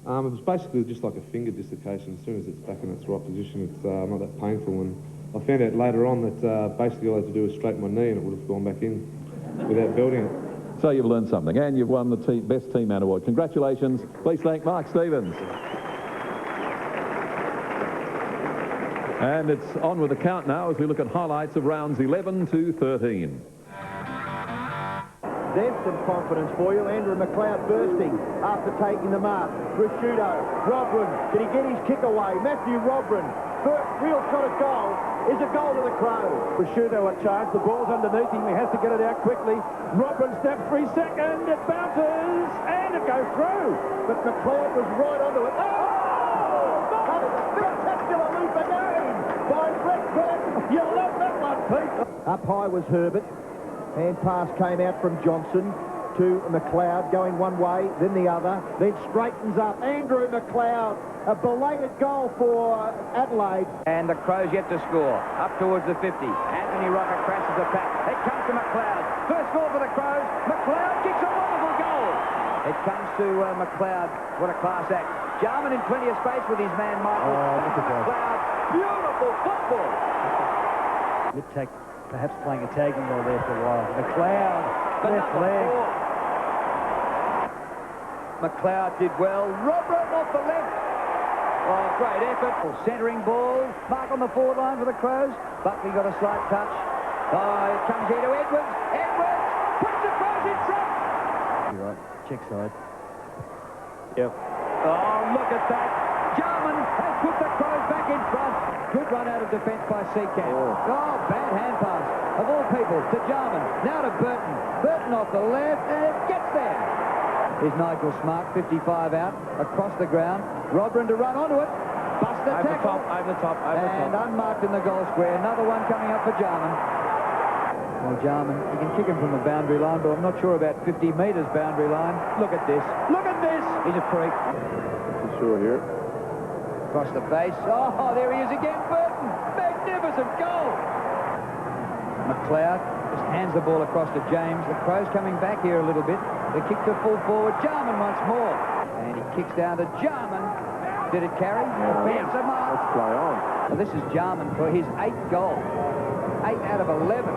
It was basically just like a finger dislocation. As soon as it's back in its right position, it's not that painful. And I found out later on that basically all I had to do was straighten my knee and it would have gone back in without belting it. So you've learned something, and you've won the Best Team Man Award. Congratulations. Please thank Mark Stevens. And it's on with the count now as we look at highlights of rounds 11 to 13. There's some confidence for you. Andrew McLeod bursting after taking the mark. Prosciutto, Robrin, did he get his kick away? Matthew Robrin, real shot at goal. Is a goal to the Crows. Prosciutto a charge. The ball's underneath him. He has to get it out quickly. Robin steps 3 seconds. It bounces and it goes through. But McLeod was right onto it. Oh! Spectacular leap again by Brett Burton. You love that one, Pete. Up high was Herbert. Hand pass came out from Johnson to McLeod, going one way, then the other, then straightens up. Andrew McLeod, a belated goal for Adelaide. And the Crows yet to score. Up towards the 50. Anthony Rocker crashes the pack. It comes to McLeod. First score for the Crows. McLeod kicks a wonderful goal. It comes to McLeod. What a class act. Jarman in plenty of space with his man, Michael. McLeod. Beautiful football. Mid-take, perhaps playing a tagging role there for a while. McLeod, left leg. McLeod did well. Robert off the left. Oh, great effort. Centering ball. Mark on the forward line for the Crows. Buckley got a slight touch. Oh, it comes here to Edwards. Edwards puts the Crows in front. You're right. Check side. Yep. Oh, look at that. Jarman has put the Crows back in front. Good run out of defence by Seacat. Oh, bad hand pass. Of all people, to Jarman. Now to Burton. Burton off the left, and it gets there. Here's Nigel Smart, 55 out, across the ground. Robrin to run onto it. Bust the tackle. Over the top. And unmarked in the goal square. Another one coming up for Jarman. Well, Jarman, you can kick him from the boundary line, but I'm not sure about 50 metres boundary line. Look at this. Look at this. He's a freak. For sure here. Across the face. Oh, there he is again, Burton. Magnificent goal. McLeod just hands the ball across to James. The Crows coming back here a little bit. The kick to full forward. Jarman once more. And he kicks down to Jarman. Did it carry? Defence a mark. Let's play on. Well, this is Jarman for his 8th goal. 8 out of 11.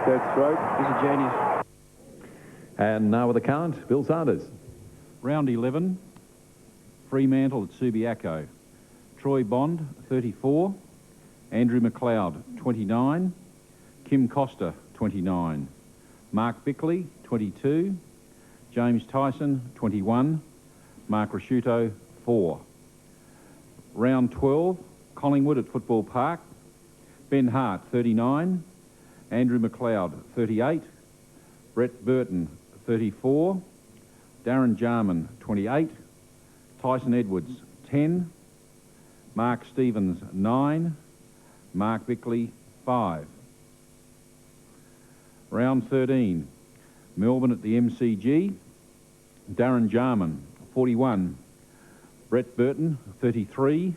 That's right. He's a genius. And now with the count, Bill Sanders. Round 11, Fremantle at Subiaco. Troy Bond, 34. Andrew McLeod, 29. Kim Costa, 29. Mark Bickley, 22. James Tyson, 21. Mark Rasciuto, 4. Round 12, Collingwood at Football Park. Ben Hart, 39. Andrew McLeod, 38. Brett Burton, 34. Darren Jarman, 28. Tyson Edwards, 10. Mark Stevens, 9. Mark Bickley, 5. Round 13, Melbourne at the MCG. Darren Jarman, 41. Brett Burton, 33.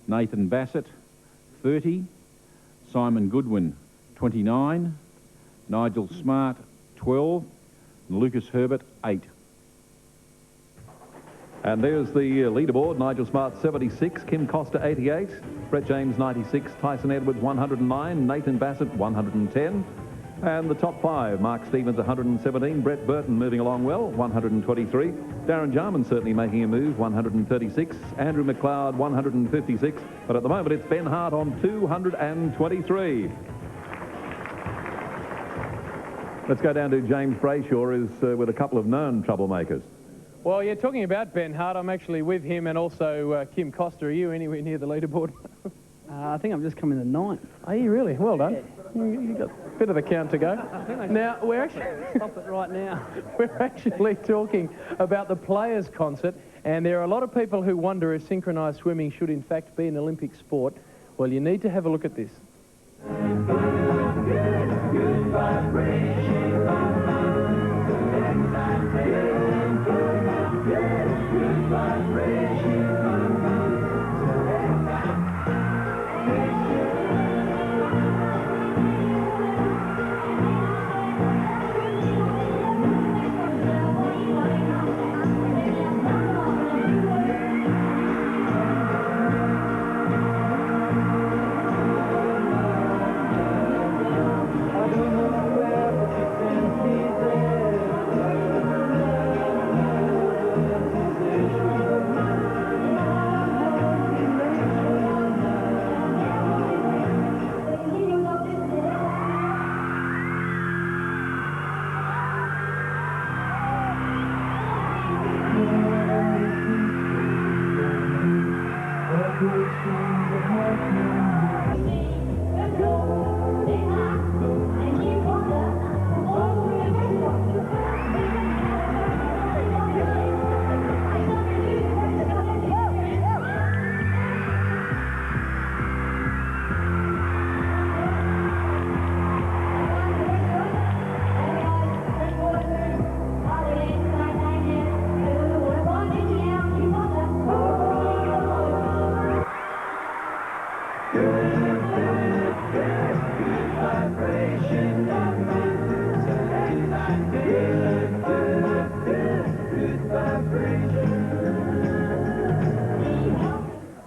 Nathan Bassett, 30. Simon Goodwin, 29. Nigel Smart, 12. And Lucas Herbert, 8. And there's the leaderboard. Nigel Smart, 76. Kim Costa, 88. Brett James, 96. Tyson Edwards, 109. Nathan Bassett, 110. And the top 5, Mark Stevens, 117. Brett Burton moving along well, 123. Darren Jarman certainly making a move, 136. Andrew McLeod, 156. But at the moment, it's Ben Hart on 223. Let's go down to James Brayshaw, who's with a couple of known troublemakers. Well, you're talking about Ben Hart. I'm actually with him and also Kim Costa. Are you anywhere near the leaderboard? I think I'm just coming to 9th. Are you really? Well done. You got a bit of the count to go. Now, we're actually... Stop it right now. We're actually talking about the Players' Concert, and there are a lot of people who wonder if synchronised swimming should in fact be an Olympic sport. Well, you need to have a look at this. Good vibration. Good vibration.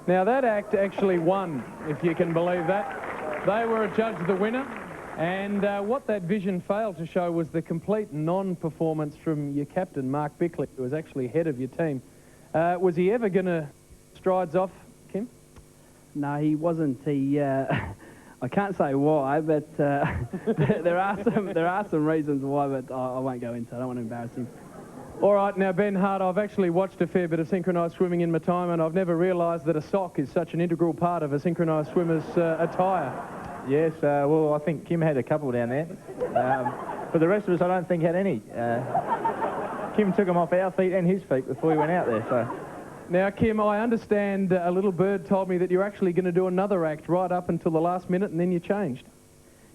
Now that act actually won, if you can believe that. They were adjudged the winner, and what that vision failed to show was the complete non-performance from your captain, Mark Bickley, who was actually head of your team. Was he ever going to strides off, Kim? No, he wasn't. He, I can't say why, but there are some reasons why, but I won't go into it. I don't want to embarrass him. All right, now, Ben Hart, I've actually watched a fair bit of synchronised swimming in my time, and I've never realised that a sock is such an integral part of a synchronised swimmer's attire. Yes, well, I think Kim had a couple down there. But the rest of us, I don't think, had any. Kim took them off our feet and his feet before we went out there, so... Now, Kim, I understand a little bird told me that you're actually going to do another act right up until the last minute, and then you changed.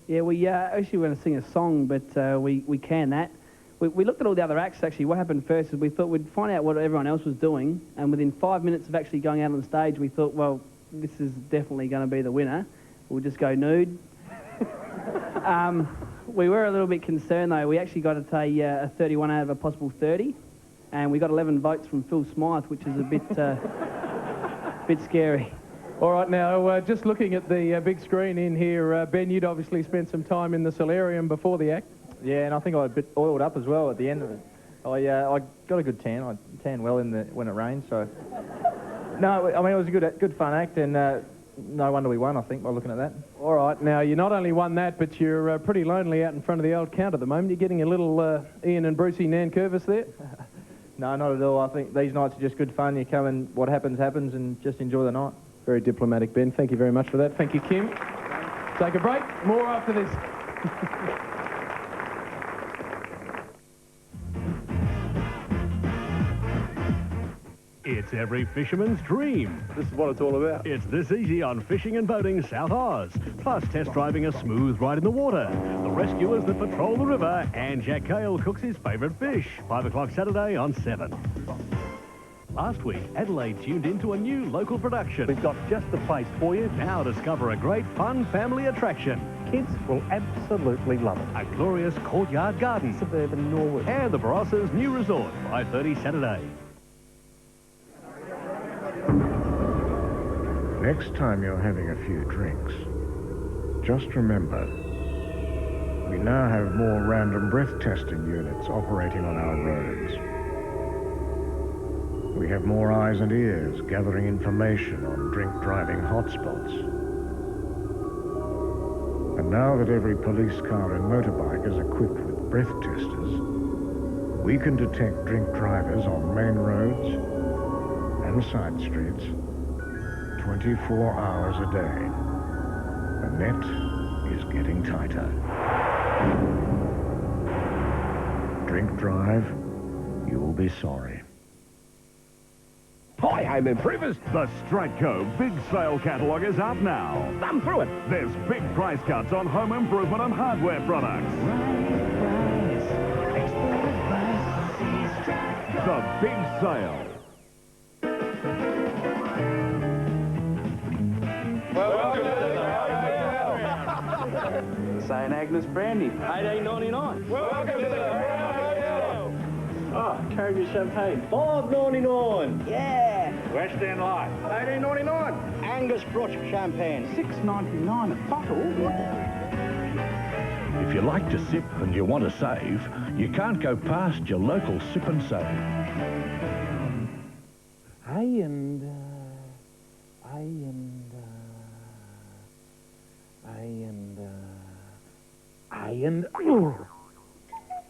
Yeah, we actually were going to sing a song, but we canned that. We looked at all the other acts, actually. What happened first is we thought we'd find out what everyone else was doing, and within 5 minutes of actually going out on the stage, we thought, well, this is definitely going to be the winner. We'll just go nude. We were a little bit concerned, though. We actually got a 31 out of a possible 30, and we got 11 votes from Phil Smythe, which is a bit scary. All right, now, just looking at the big screen in here, Ben, you'd obviously spent some time in the solarium before the act. Yeah, and I think I was a bit oiled up as well at the end of it. I got a good tan. I tan well when it rained, so... No, I mean, it was a good fun act, and no wonder we won, I think, by looking at that. All right, now, you not only won that, but you're pretty lonely out in front of the old count at the moment. You're getting a little Ian and Brucey Nan Curvis there? No, not at all. I think these nights are just good fun. You come and what happens, happens, and just enjoy the night. Very diplomatic, Ben. Thank you very much for that. Thank you, Kim. Take a break. More after this. It's every fisherman's dream. This is what it's all about. It's this easy on Fishing and Boating South Oz. Plus test driving a smooth ride in the water, the rescuers that patrol the river, and Jack Cale cooks his favourite fish. 5 o'clock Saturday on 7. Last week, Adelaide tuned into a new local production. We've got just the place for you. Now discover a great fun family attraction. Kids will absolutely love it. A glorious courtyard garden. Suburban Norwood. And the Barossa's new resort, 5:30 Saturday. Next time you're having a few drinks, just remember, we now have more random breath testing units operating on our roads. We have more eyes and ears gathering information on drink driving hotspots. And now that every police car and motorbike is equipped with breath testers, we can detect drink drivers on main roads and side streets 24 hours a day. The net is getting tighter. Drink drive, you will be sorry. Hi, home improvers. The Stratco Big Sale Catalogue is out now. Thumb through it. There's big price cuts on home improvement and hardware products. The Big Sale. St. Agnes Brandy, $18.99. Welcome to the Crown Hotel. Oh, Caribou Champagne, $5.99. Yeah. West End Light, $18.99. Angus Brooch Champagne, $6.99 a bottle. If you like to sip and you want to save, you can't go past your local Sip and Save.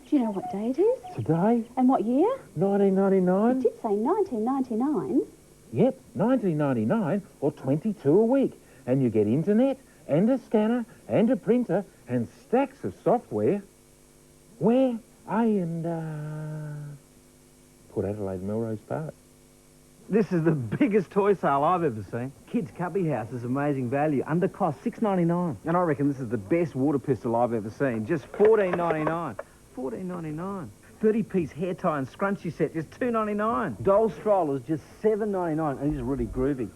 Do you know what day it is? Today? And what year? 1999? It did say 1999. Yep, 1999 or 22 a week. And you get internet and a scanner and a printer and stacks of software. Where? Port Adelaide, Melrose Park. This is the biggest toy sale I've ever seen. Kids Cubby House is amazing value. Under cost, $6.99. And I reckon this is the best water pistol I've ever seen. Just $14.99. $14.99. 30-piece hair tie and scrunchie set, just $2.99. Doll strollers, just $7.99. And these are really groovy.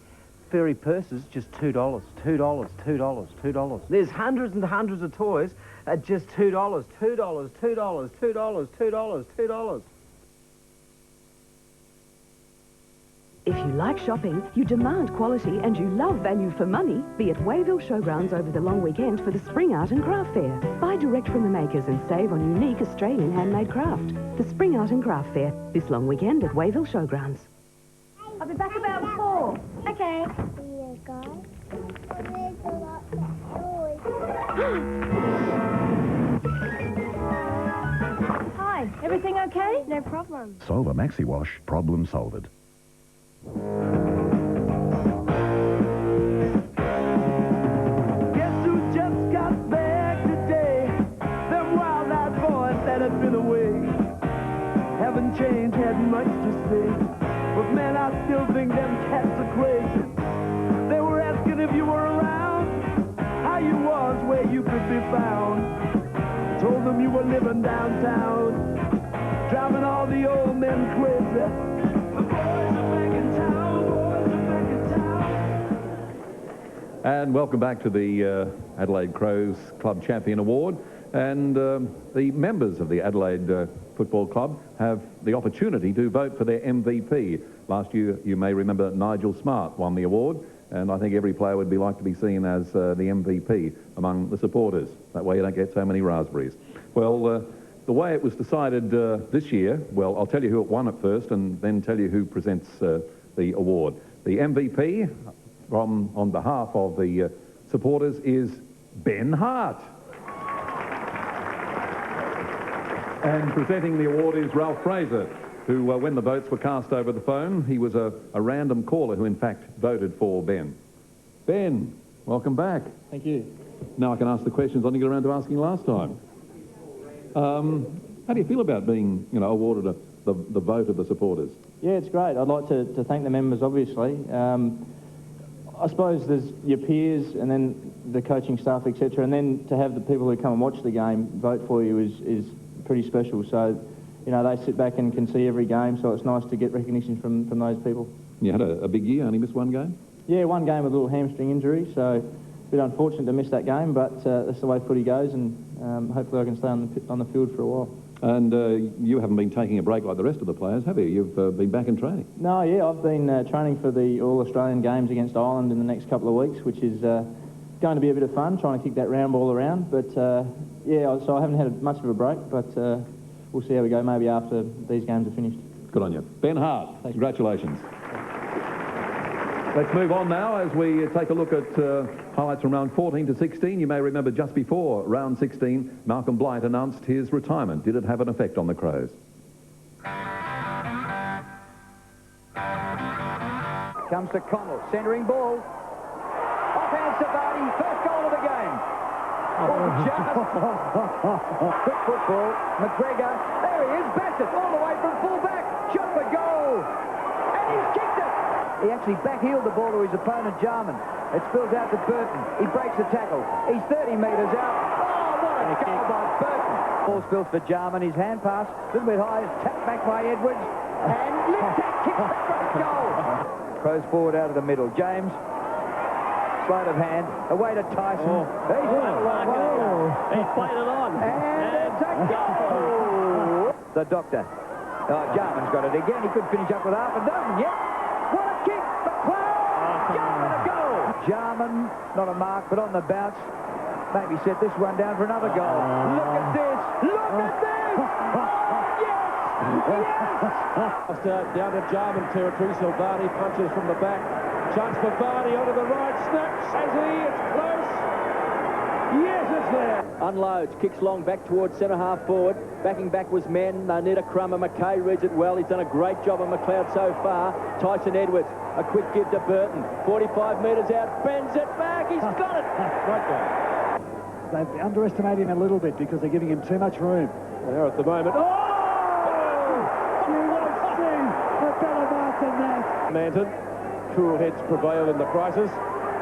fairy purses, just $2, $2, $2, $2. There's hundreds and hundreds of toys at just $2, $2, $2, $2, $2, $2. If you like shopping, you demand quality and you love value for money, be at Wayville Showgrounds over the long weekend for the Spring Art and Craft Fair. Buy direct from the makers and save on unique Australian handmade craft. The Spring Art and Craft Fair, this long weekend at Wayville Showgrounds. I'll be back about 4. Okay. Hi, everything okay? No problem. Solver Maxi Wash, problem solved. Guess who just got back today? Them wild-eyed boys that had been away haven't changed, hadn't much to say. But man, I still think them cats are crazy. They were asking if you were around, how you was, where you could be found. Told them you were living downtown, driving all the old men crazy. The boys are back in town, boys are back in town. And welcome back to the Adelaide Crows Club Champion Award. And the members of the Adelaide Football Club have the opportunity to vote for their MVP. Last year, you may remember, Nigel Smart won the award, and I think every player would like to be seen as the MVP among the supporters. That way you don't get so many raspberries. Well, the way it was decided this year, well, I'll tell you who it won at first and then tell you who presents the award. The MVP on behalf of the supporters is Ben Hart. And presenting the award is Ralph Fraser, who, when the votes were cast over the phone, he was a random caller who, in fact, voted for Ben. Ben, welcome back. Thank you. Now I can ask the questions I didn't get around to asking last time. How do you feel about being, awarded the vote of the supporters? Yeah, it's great. I'd like to thank the members, obviously. I suppose there's your peers and then the coaching staff, etc., and then to have the people who come and watch the game vote for you is pretty special. So, they sit back and can see every game, so it's nice to get recognition from those people. You had a big year, only missed one game? Yeah, one game with a little hamstring injury, so a bit unfortunate to miss that game, but that's the way footy goes, and hopefully I can stay on the field for a while. And you haven't been taking a break like the rest of the players, have you? You've been back in training. No, yeah, I've been training for the All-Australian Games against Ireland in the next couple of weeks, which is going to be a bit of fun, trying to kick that round ball around. But, yeah, so I haven't had much of a break, but we'll see how we go maybe after these games are finished. Good on you. Ben Hart, congratulations. Let's move on now as we take a look at highlights from round 14 to 16. You may remember just before round 16, Malcolm Blight announced his retirement. Did it have an effect on the Crows? Comes to Connell, centering ball. Offhand Savati, first goal of the game. Quick football, McGregor, there he is, Bassett, all the way from full-back, shot for goal, and he's kicked it. He actually back-heeled the ball to his opponent, Jarman. It spills out to Burton, he breaks the tackle, he's 30 metres out. Oh, what a goal by Burton. Ball spills for Jarman, his hand pass, a little bit high, tapped back by Edwards, and Liptak kicks back for the goal. Crows forward out of the middle, James. Sleight of hand, away to Tyson. He's run a long way. He's played it on. And it's a goal! The doctor. Jarman's got it again. He could finish up with half a dozen yet. What a kick! McLeod! Jarman a goal! Jarman, not a mark, but on the bounce. Maybe set this one down for another goal. Look at this! Look at this! Oh, yes! Yes! Down to Jarman territory. Silvani punches from the back. Chance for Vardy onto the right, snaps, has he, it's close. Yes, it's there. Unloads, kicks long back towards centre-half forward. Backing back was men. They need a crummer. McKay reads it well. He's done a great job on McLeod so far. Tyson Edwards, a quick give to Burton. 45 metres out, bends it back. He's got it. Right there. They underestimate him a little bit because they're giving him too much room. They are at the moment. Oh! You won't see a better mark than that. Manton. Cool heads prevail in the crisis.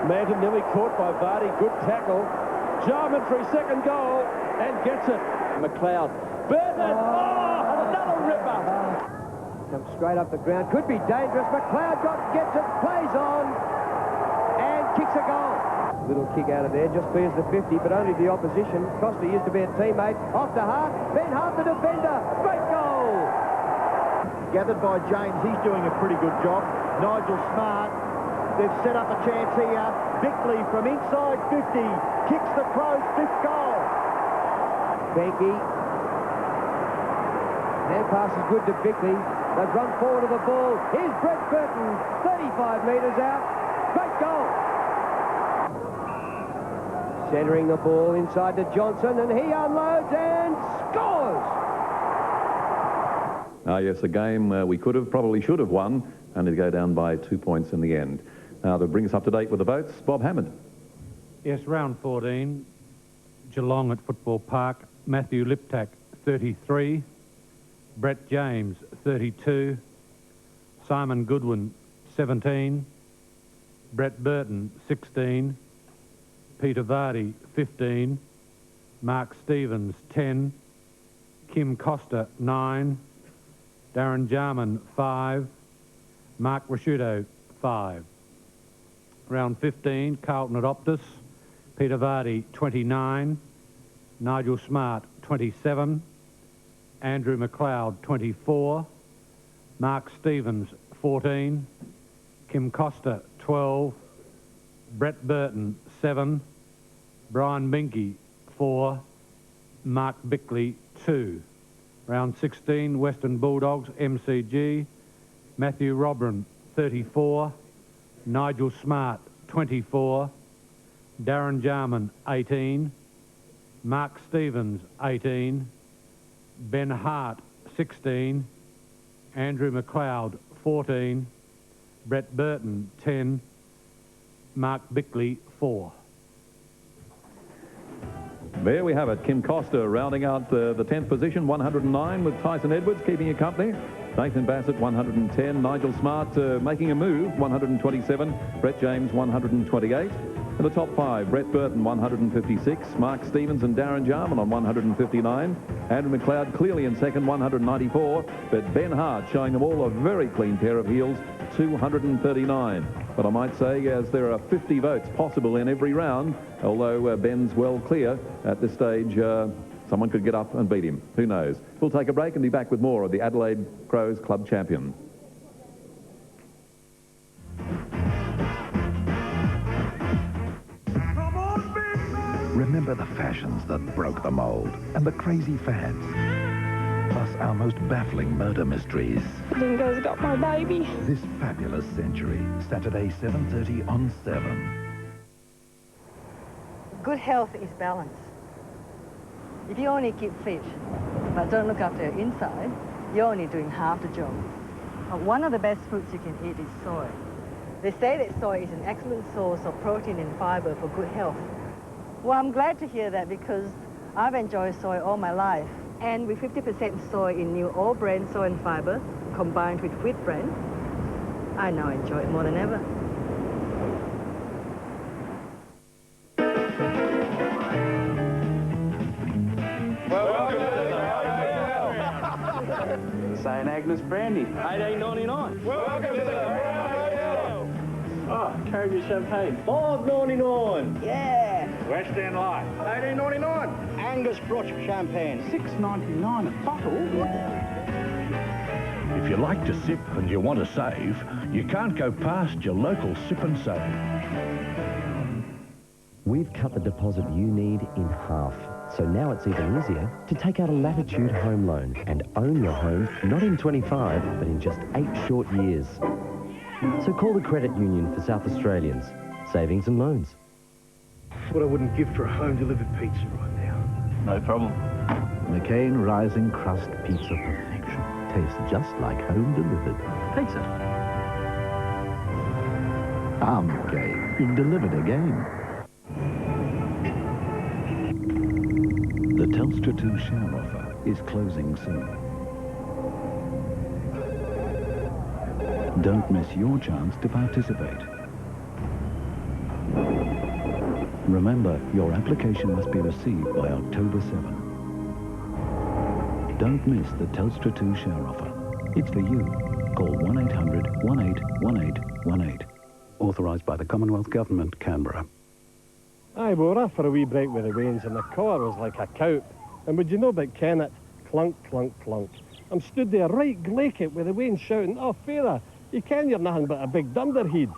Manton nearly caught by Vardy. Good tackle. Jarman for his second goal and gets it. McLeod. Burton! Oh, another ripper. Comes straight up the ground. Could be dangerous. McLeod gets it. Plays on. kicks a goal. Little kick out of there, just clears the 50, but only the opposition. Costa used to be a teammate. Off to Hart. Ben Hart, the defender. Great goal. Gathered by James, he's doing a pretty good job. Nigel Smart, they've set up a chance here. Bickley from inside 50, kicks the Crows' 5th goal. Benke. Hand pass is good to Bickley. They've run forward to the ball. Here's Brett Burton, 35 metres out. Great goal. Centering the ball inside to Johnson, and he unloads and scores. Yes, a game we could have, probably should have won, only to go down by 2 points in the end. Now, to bring us up to date with the votes, Bob Hammond. Yes, round 14, Geelong at Football Park, Matthew Liptak, 33, Brett James, 32, Simon Goodwin, 17, Brett Burton, 16, Peter Vardy, 15, Mark Stevens, 10, Kim Costa, 9, Darren Jarman, 5, Mark Rasciuto, 5. Round 15, Carlton at Optus, Peter Vardy, 29, Nigel Smart, 27, Andrew McLeod, 24, Mark Stevens, 14, Kim Costa, 12, Brett Burton, 7, Brian Binky, 4, Mark Bickley, 2. Round 16, Western Bulldogs, MCG, Matthew Robran, 34, Nigel Smart, 24, Darren Jarman, 18, Mark Stevens, 18, Ben Hart, 16, Andrew McLeod, 14, Brett Burton, 10, Mark Bickley, 4. There we have it. Kim Costa rounding out the 10th position, 109, with Tyson Edwards keeping you company. Nathan Bassett, 110. Nigel Smart making a move, 127. Brett James, 128. In the top 5, Brett Burton, 156. Mark Stevens and Darren Jarman on 159. Andrew McLeod clearly in second, 194. But Ben Hart showing them all a very clean pair of heels, 239. But I might say, as there are 50 votes possible in every round, although Ben's well clear at this stage, someone could get up and beat him. Who knows? We'll take a break and be back with more of the Adelaide Crows Club Champion. Remember the fashions that broke the mold and the crazy fads. Plus our most baffling murder mysteries. Dingo's got my baby. This fabulous century, Saturday 7:30 on 7. Good health is balance. If you only keep fit, but don't look after your inside, you're only doing half the job. One of the best foods you can eat is soy. They say that soy is an excellent source of protein and fiber for good health. Well, I'm glad to hear that because I've enjoyed soy all my life. And with 50% soy in new all-brand soy and fiber, combined with wheat bran, I now enjoy it more than ever. St. Agnes Brandy, 18.99. Welcome to the Oh, Caribou Champagne, $5.99. Yeah. West End Light, $18.99. Angus Broch Champagne, $6.99 a bottle. If you like to sip and you want to save, you can't go past your local Sip and Save. We've cut the deposit you need in half. So now it's even easier to take out a Latitude home loan and own your home, not in 25, but in just 8 short years. So call the Credit Union for South Australians. Savings and loans. What I wouldn't give for a home-delivered pizza right now. No problem. McCain Rising Crust Pizza Perfection. Tastes just like home-delivered pizza. I'm McCain. You've delivered again. The Telstra 2 shower offer is closing soon. Don't miss your chance to participate. Remember, your application must be received by October 7. Don't miss the Telstra 2 share offer. It's for you. Call 1-800-181818. authorised by the Commonwealth Government, Canberra. Aye, we were off for a wee break with the wains and the collar was like a cow. And would you know about Kennett? Clunk, clunk, clunk. I'm stood there right glaikit with the wains shouting, "Oh, Farah, you ken you're nothing but a big dunderhead."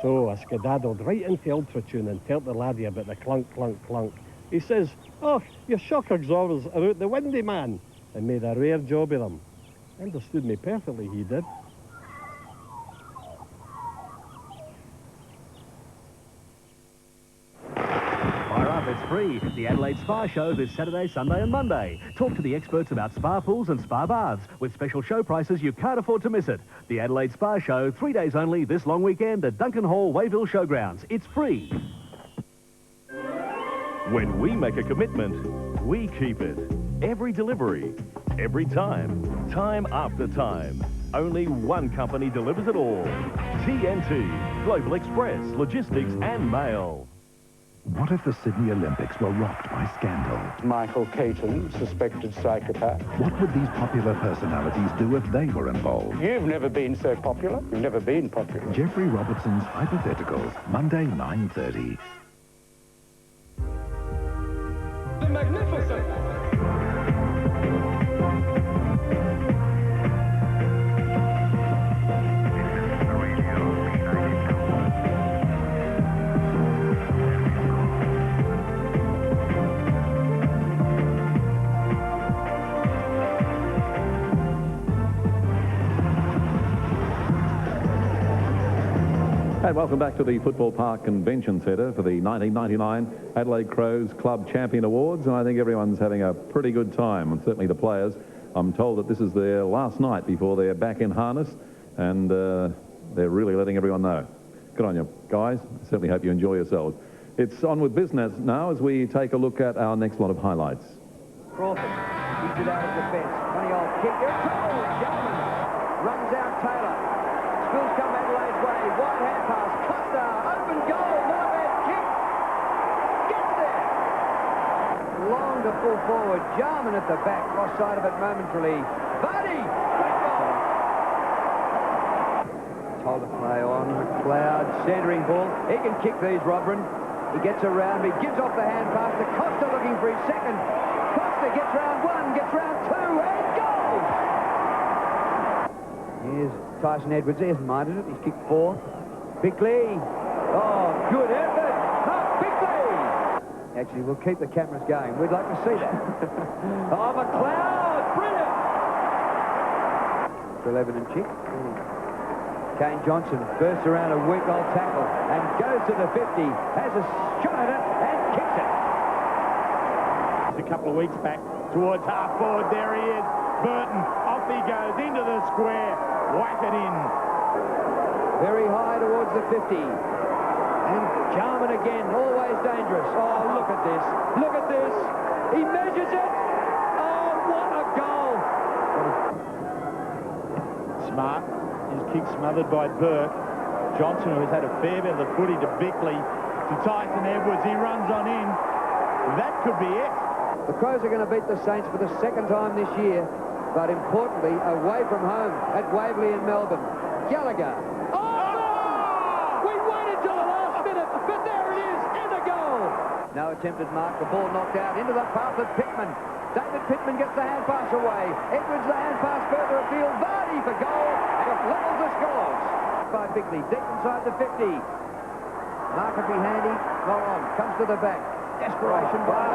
So I skedaddled right into Ultratune and told the laddie about the clunk, clunk, clunk. He says, "Oh, your shock absorbers are out the windy, man," and made a rare job of them. Understood me perfectly, he did. Fire up, it's free. The Adelaide Spa Show this Saturday, Sunday and Monday. Talk to the experts about spa pools and spa baths with special show prices you can't afford to miss it. The Adelaide Spa Show, 3 days only this long weekend at Duncan Hall, Wayville Showgrounds. It's free. When we make a commitment, we keep it. Every delivery, every time, time after time. Only one company delivers it all. TNT, Global Express, Logistics and Mail. What if the Sydney Olympics were rocked by scandal? Michael Keaton, suspected psychopath. What would these popular personalities do if they were involved? You've never been so popular. You've never been popular. Jeffrey Robertson's Hypotheticals, Monday, 9:30. The Magnificent. And welcome back to the Football Park Convention Centre for the 1999 Adelaide Crows Club Champion Awards, and I think everyone's having a pretty good time, and certainly the players. I'm told that this is their last night before they're back in harness, and they're really letting everyone know. Good on you, guys. Certainly hope you enjoy yourselves. It's on with business now as we take a look at our next lot of highlights. Crawford keeps it out of defence. Funny old kick. There's trouble. Jarman runs out Taylor. Spills come Adelaide's way. Wide hand pass. Costa. Open goal. Not a bad kick. Gets there. Long to full forward. Jarman at the back. Lost sight of it momentarily. Vardy. Great goal. Told to play on. McLeod. Centering ball. He can kick these, Robrin. He gets around. He gives off the hand pass to Costa, looking for his second. Costa gets round one. Gets round two. And goals. Here's Tyson Edwards. He hasn't minded it. He's kicked 4. Bickley. Oh, good effort. Mark Bickley. Actually, we'll keep the cameras going. We'd like to see that. Oh, McLeod. Brilliant. For 11 and Chick. Kane Johnson bursts around a weak old tackle and goes to the 50. Has a shot at it and kicks it. A couple of weeks back towards half forward. There he is. Burton. Off he goes into the square. Whack it in. Very high towards the 50. And Jarman again, always dangerous. Oh, look at this. Look at this. He measures it. Oh, what a goal. Smart. His kick smothered by Burke. Johnson, who has had a fair bit of the footy, to Bickley. To Tyson Edwards. He runs on in. That could be it. The Crows are going to beat the Saints for the second time this year, but importantly, away from home at Waverley in Melbourne. Gallagher. Oh! We waited till the last minute, but there it is, and a goal. No attempted mark, the ball knocked out into the path of Pittman. David Pittman gets the hand pass away. Edwards the hand pass further afield. Vardy for goal, and it levels the scores. By Bickley, deep inside the 50. Mark would be handy. Not on, comes to the back. Desperation by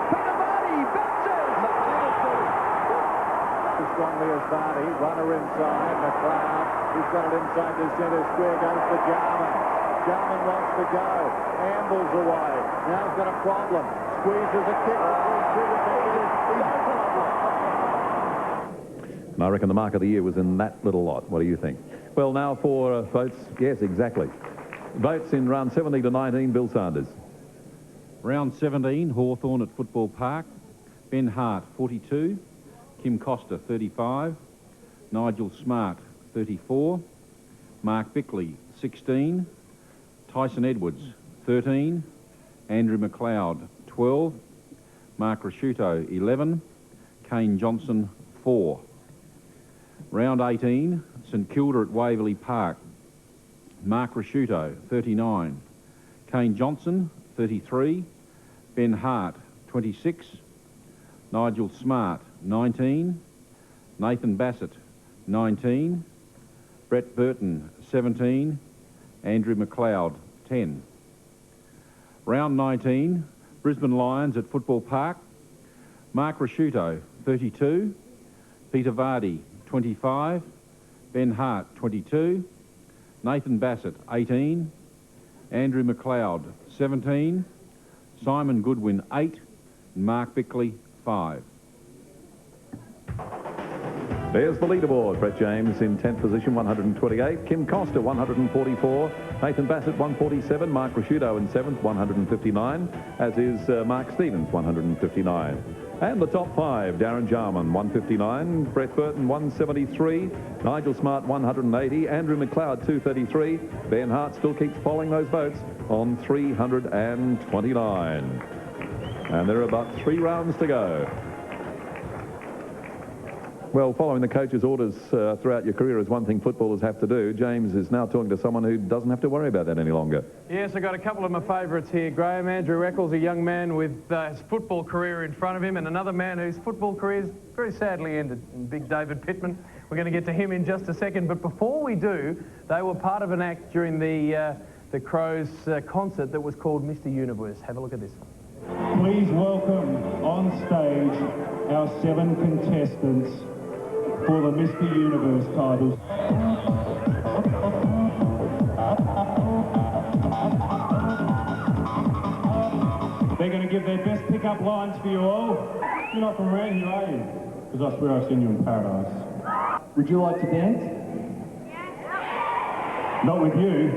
Peter Vardy, bounces! As strongly as Vardy, runner inside, McLeod. He's got it inside the centre square, goes to Jarman. Jarman wants to go, ambles away. Now he's got a problem. Squeezes a kick. And I reckon the mark of the year was in that little lot. What do you think? Well, now for votes. Yes, exactly. Votes in round 70 to 19, Bill Sanders. Round 17, Hawthorn at Football Park. Ben Hart, 42. Kim Costa, 35. Nigel Smart, 34. Mark Bickley, 16. Tyson Edwards, 13. Andrew McLeod, 12. Mark Rasciuto, 11. Kane Johnson, 4. Round 18, St Kilda at Waverley Park. Mark Rasciuto, 39. Kane Johnson, 33. Ben Hart, 26. Nigel Smart, 19. Nathan Bassett, 19. Brett Burton, 17. Andrew McLeod, 10. Round 19, Brisbane Lions at Football Park. Mark Rasciuto, 32. Peter Vardy, 25. Ben Hart, 22. Nathan Bassett, 18. Andrew McLeod, 17. Simon Goodwin, 8. And Mark Bickley, 5. There's the leaderboard. Brett James in 10th position, 128. Kim Costa, 144. Nathan Bassett, 147. Mark Rasciuto in 7th, 159. As is Mark Stevens, 159. And the top 5, Darren Jarman, 159. Brett Burton, 173. Nigel Smart, 180. Andrew McLeod, 233. Ben Hart still keeps polling those votes on 329. And there are about 3 rounds to go. Well, following the coach's orders throughout your career is one thing footballers have to do. James is now talking to someone who doesn't have to worry about that any longer. Yes, I've got a couple of my favourites here, Graham. Andrew Eccles, a young man with his football career in front of him, and another man whose football career is very sadly ended, Big David Pittman. We're going to get to him in just a second, but before we do, they were part of an act during the Crows concert that was called Mr. Universe. Have a look at this. Please welcome on stage our 7 contestants for the Mr. Universe titles. They're going to give their best pick-up lines for you all. You're not from around here, are you? Because I swear I've seen you in paradise. Would you like to dance? Not with you.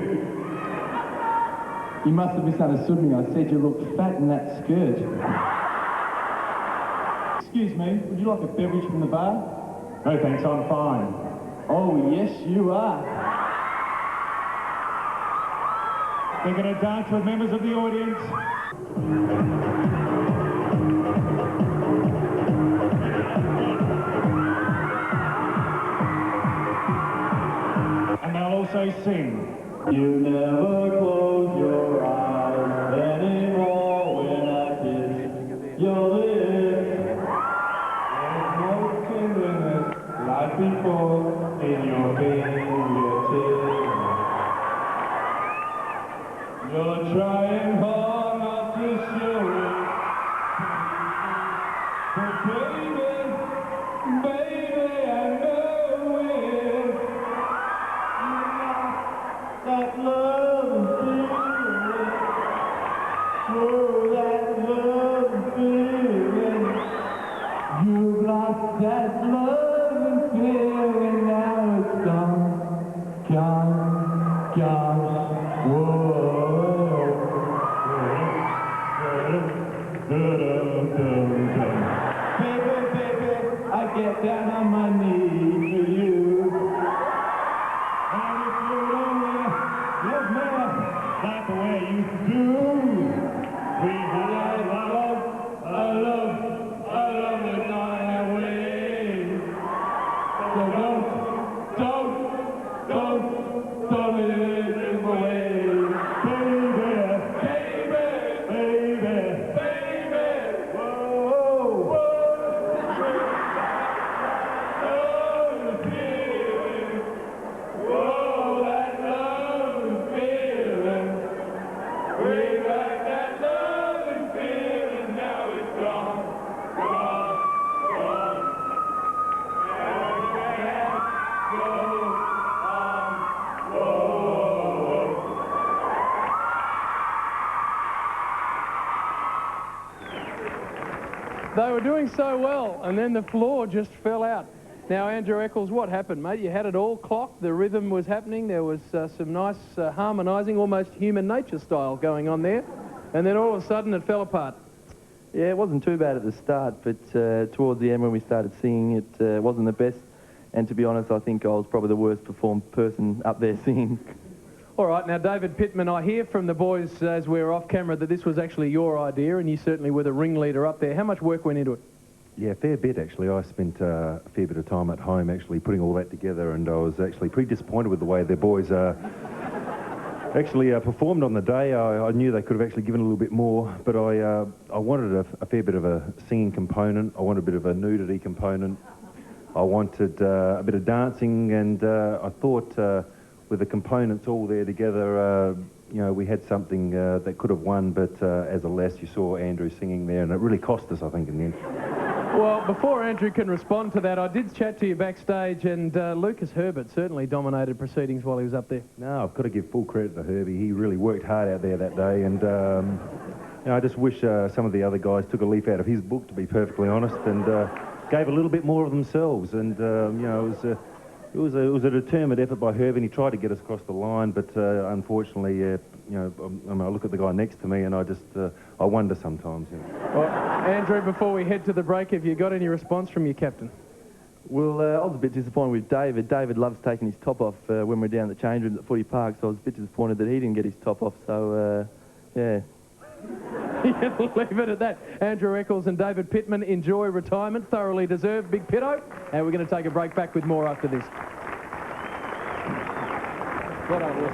You must have misunderstood me. I said you looked fat in that skirt. Excuse me, would you like a beverage from the bar? No thanks, I'm fine. Oh, yes, you are. They're going to dance with members of the audience. And they'll also sing. You never close your eyes anymore when I kiss your lips. There's no tenderness like before in your fingertips. You're trying hard not to show it. But baby, I know it. That love feeling, oh, that love feeling. You've lost that love feeling, now it's gone, gone, whoa. Baby, I get down on my knees for you. And if you only love me like the way you do, please, I love the night away. So don't leave me away. Baby, whoa. Whoa, that love feeling. Bring back that love feeling. Now it's gone. They were doing so well, and then the floor just fell out. Now, Andrew Eccles, what happened, mate? You had it all clocked, the rhythm was happening, there was some nice harmonising, almost human nature style going on there, and then all of a sudden it fell apart. Yeah, it wasn't too bad at the start, but towards the end when we started singing, it wasn't the best, and to be honest, I think I was probably the worst performed person up there singing. All right, now, David Pittman, I hear from the boys as we were off camera that this was actually your idea, and you certainly were the ringleader up there. How much work went into it? Yeah, a fair bit, actually. I spent a fair bit of time at home actually putting all that together, and I was actually pretty disappointed with the way the boys Actually, performed on the day. I knew they could have actually given a little bit more, but I wanted a fair bit of a singing component. I wanted a bit of a nudity component. I wanted a bit of dancing, and I thought with the components all there together, you know, we had something that could have won, but as a lass, you saw Andrew singing there, and it really cost us, I think, in the end. Well, before Andrew can respond to that, I did chat to you backstage, and Lucas Herbert certainly dominated proceedings while he was up there. No, I've got to give full credit to Herbie. He really worked hard out there that day, and you know, I just wish some of the other guys took a leaf out of his book, to be perfectly honest, and gave a little bit more of themselves. And you know, it was a determined effort by Herbie, and he tried to get us across the line, but unfortunately, you know, I look at the guy next to me, and I wonder sometimes. You know. Well, Andrew, before we head to the break, have you got any response from your captain? Well, I was a bit disappointed with David. David loves taking his top off when we're down at the change room at Footy Park, so I was a bit disappointed that he didn't get his top off, so, yeah. Leave it at that. Andrew Eccles and David Pittman enjoy retirement. Thoroughly deserved. Big Pitto. And we're going to take a break. Back with more after this. Well done, Will.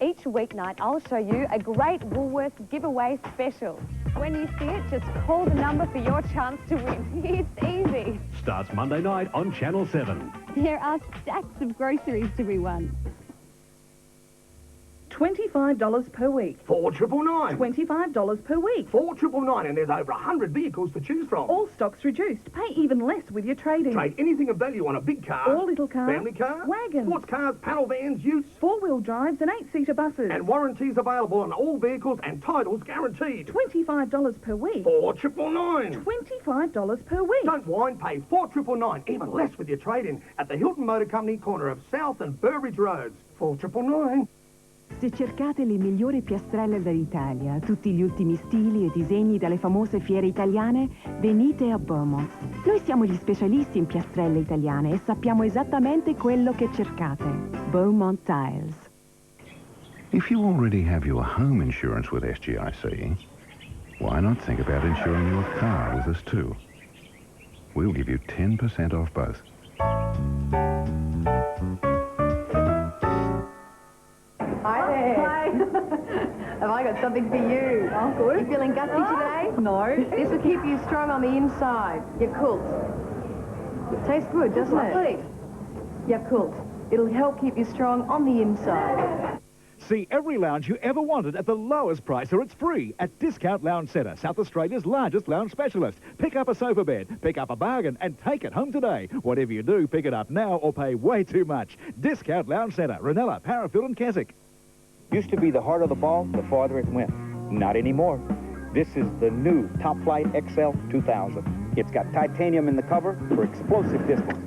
Each weeknight, I'll show you a great Woolworths giveaway special. When you see it, just call the number for your chance to win. It's easy. Starts Monday night on Channel 7. There are stacks of groceries to be won. $25 per week. $4,999. $25 per week. $4,999, and there's over 100 vehicles to choose from. All stocks reduced. Pay even less with your trade-in. Trade anything of value on a big car, or little car, family car, wagons, sports cars, panel vans, utes, four-wheel drives and 8-seater buses. And warranties available on all vehicles and titles guaranteed. $25 per week. $4,999. $25 per week. Don't whine, pay $4,999, even less with your trade-in at the Hilton Motor Company, corner of South and Burbridge Roads. $4,999. Se cercate le migliori piastrelle dall'Italia, tutti gli ultimi stili e disegni dalle famose fiere italiane, venite a Beaumont. Noi siamo gli specialisti in piastrelle italiane e sappiamo esattamente quello che cercate. Beaumont Tiles. If you already have your home insurance with SGIC, why not think about insuring your car with us too? We'll give you 10% off both. Hi there. Hi. Have I got something for you? Oh, good. You feeling gutsy today? No. This will keep you strong on the inside. Yakult. It tastes good, doesn't it? Yakult. It'll help keep you strong on the inside. See every lounge you ever wanted at the lowest price, or it's free at Discount Lounge Centre, South Australia's largest lounge specialist. Pick up a sofa bed, pick up a bargain, and take it home today. Whatever you do, pick it up now or pay way too much. Discount Lounge Centre, Ranella, Parafield and Keswick. Used to be the harder the ball, the farther it went. Not anymore. This is the new Top Flight XL 2000. It's got titanium in the cover for explosive distance.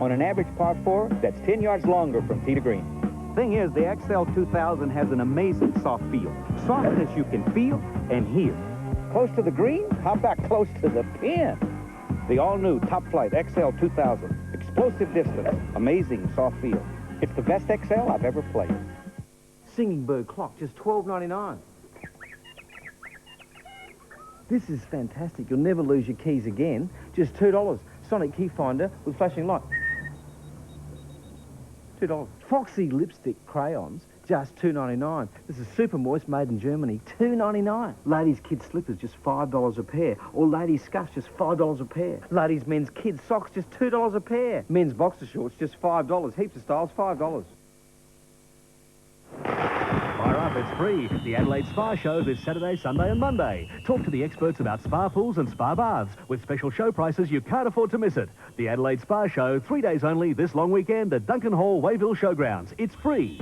On an average par 4, that's 10 yards longer from tee to green. Thing is, the XL 2000 has an amazing soft feel. Softness you can feel and hear. Close to the green? How about close to the pin? The all-new Top Flight XL 2000. Explosive distance, amazing soft feel. It's the best XL I've ever played. Singing Bird clock, just $12.99. This is fantastic. You'll never lose your keys again. Just $2. Sonic key finder with flashing light. $2. Foxy lipstick crayons, just $2.99. This is super moist, made in Germany, $2.99. Ladies' kids' slippers, just $5 a pair. Or ladies' scuffs, just $5 a pair. Ladies' men's kids' socks, just $2 a pair. Men's boxer shorts, just $5. Heaps of styles, $5. Fire up, it's free. The Adelaide Spa Show this Saturday, Sunday and Monday. Talk to the experts about spa pools and spa baths with special show prices you can't afford to miss it. The Adelaide Spa Show, 3 days only this long weekend at Duncan Hall, Wayville Showgrounds. It's free.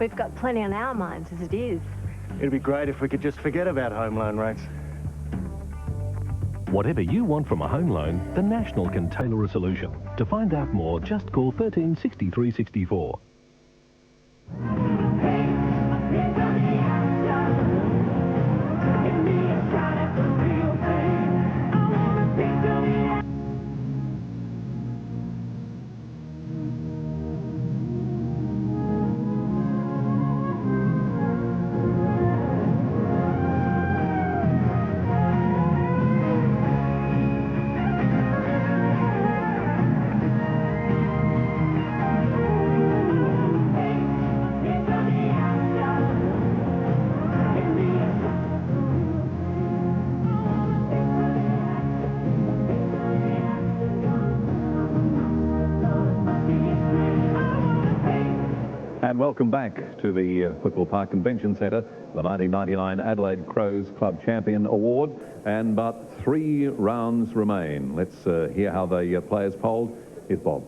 We've got plenty on our minds as it is. It'd be great if we could just forget about home loan rates. Whatever you want from a home loan, the National can tailor a solution. To find out more, just call 13 63 64. And welcome back to the Football Park Convention Centre, the 1999 Adelaide Crows Club Champion Award, and but 3 rounds remain. Let's hear how the players polled. Here's Bob.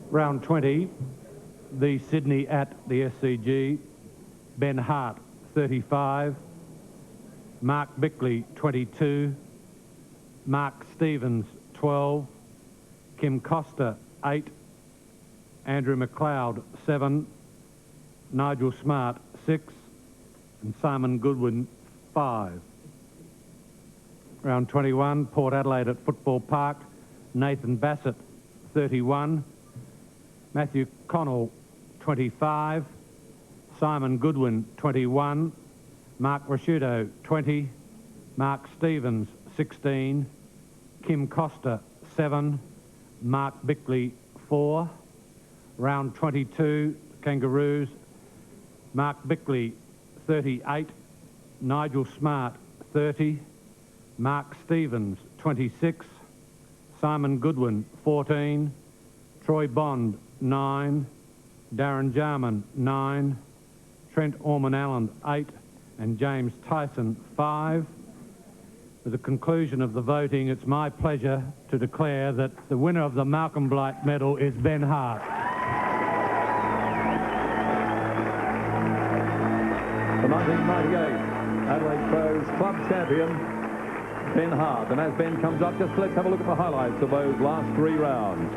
Round 20, the Sydney at the SCG, Ben Hart, 35, Mark Bickley, 22, Mark Stevens, 12, Kim Costa, 8, Andrew McLeod, 7, Nigel Smart, 6, and Simon Goodwin, 5. Round 21, Port Adelaide at Football Park, Nathan Bassett, 31, Matthew Connell, 25, Simon Goodwin, 21, Mark Rasciuto, 20, Mark Stevens, 16, Kim Costa, 7, Mark Bickley, 4. Round 22, Kangaroos, Mark Bickley, 38, Nigel Smart, 30, Mark Stevens, 26, Simon Goodwin, 14, Troy Bond, 9, Darren Jarman, 9, Trent Orman-Allen, 8, and James Tyson, 5. With the conclusion of the voting, it's my pleasure to declare that the winner of the Malcolm Blight medal is Ben Hart. The 1998 Adelaide Crows Club Champion, Ben Hart. And as Ben comes up, just let's have a look at the highlights of those last 3 rounds.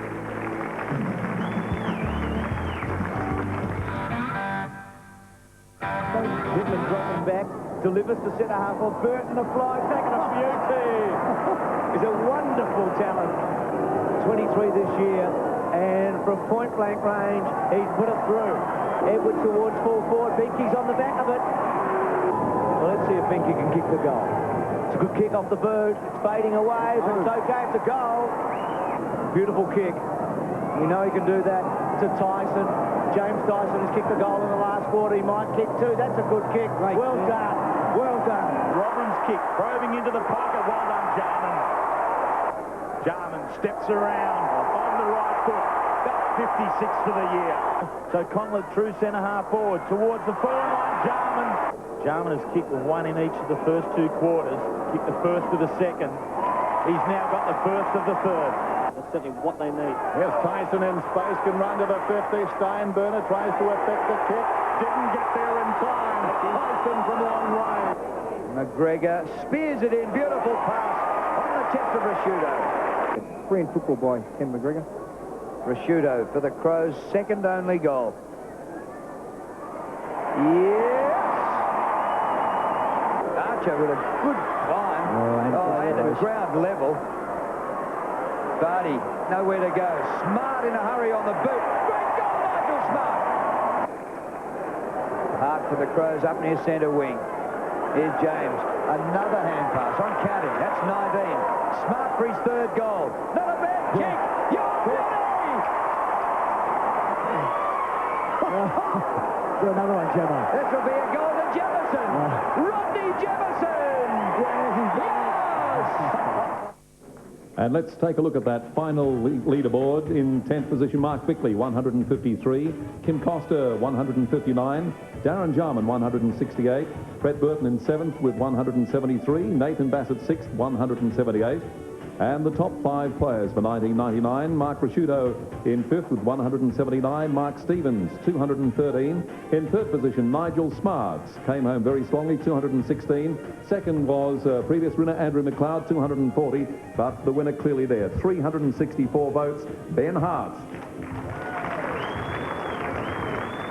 Whitman dropping back, delivers to centre half for Burton, a fly, taking a beauty. He's a wonderful talent. 23 this year, and from point-blank range, he's put it through. Edwards towards full forward. Binky's on the back of it. Well, let's see if Binky can kick the goal. It's a good kick off the boot. It's fading away, but it's okay. It's a goal. Beautiful kick. You know he can do that. To Tyson. James Tyson has kicked the goal in the last quarter. He might kick 2. That's a good kick. Well done. Well done. Robbins' kick, probing into the pocket. Well done, Jarman. Jarman steps around on the right foot. That's 56 for the year. So Conlon through centre half forward towards the forward line. Jarman has kicked 1 in each of the first 2 quarters. Kicked the first of the second. He's now got the first of the third. That's certainly what they need. Here's Tyson in space, can run to the 50. Steinburner tries to effect the kick. Didn't get there in time. Tyson from long range. McGregor spears it in. Beautiful pass on the chest of Rasciuto. Free in football by Ken McGregor. Rasciuto for the Crows' second only goal. Yes! Archer with a good climb. And at ground level. Vardy, nowhere to go. Smart in a hurry on the boot. Great goal, Nigel Smart! Hart for the Crows up near centre wing. Here's James. Another hand pass on counting. That's 19. Smart for his 3rd goal. Not a bad kick. You're ready! Do another one, Gemma. This will be a goal to Jefferson. Rodney Jefferson. Yes. And let's take a look at that final leaderboard. In 10th position, Mark Bickley, 153. Kim Costa, 159. Darren Jarman, 168. Brett Burton in 7th with 173. Nathan Bassett, 6th, 178. And the top 5 players for 1999, Mark Rasciuto in 5th with 179, Mark Stevens, 213. In 3rd position, Nigel Smarts came home very strongly, 216. Second was previous winner Andrew McLeod, 240, but the winner clearly there, 364 votes, Ben Hart.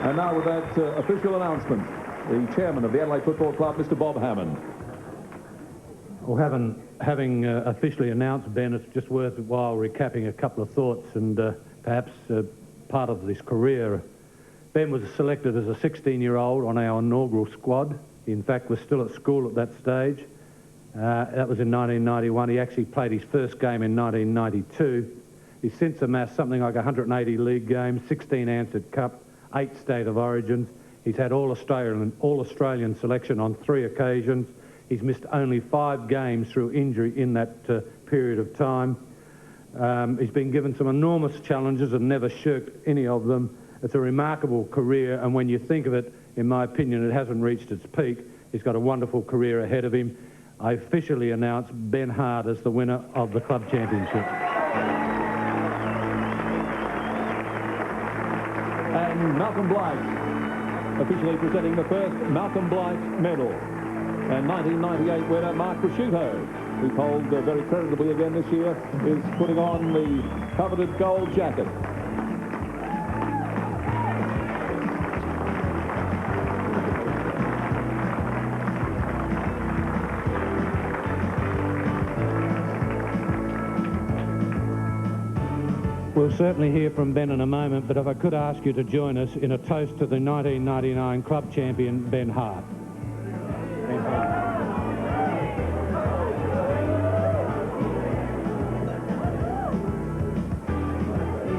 And now with that official announcement, the chairman of the Adelaide Football Club, Mr. Bob Hammond. Well, having officially announced Ben, it's just worthwhile recapping a couple of thoughts and perhaps part of this career. Ben was selected as a 16-year-old on our inaugural squad. He, in fact, was still at school at that stage. That was in 1991. He actually played his first game in 1992. He's since amassed something like 180 league games, 16 Ansett Cup, 8 State of Origins. He's had all-Australian selection on 3 occasions. He's missed only 5 games through injury in that period of time. He's been given some enormous challenges and never shirked any of them. It's a remarkable career, and when you think of it, in my opinion, it hasn't reached its peak. He's got a wonderful career ahead of him. I officially announce Ben Hart as the winner of the club championship. And Malcolm Blythe, officially presenting the first Malcolm Blythe medal. And 1998 winner Mark Rasciuto, who polled very creditably again this year, is putting on the coveted gold jacket. We'll certainly hear from Ben in a moment, but if I could ask you to join us in a toast to the 1999 club champion, Ben Hart.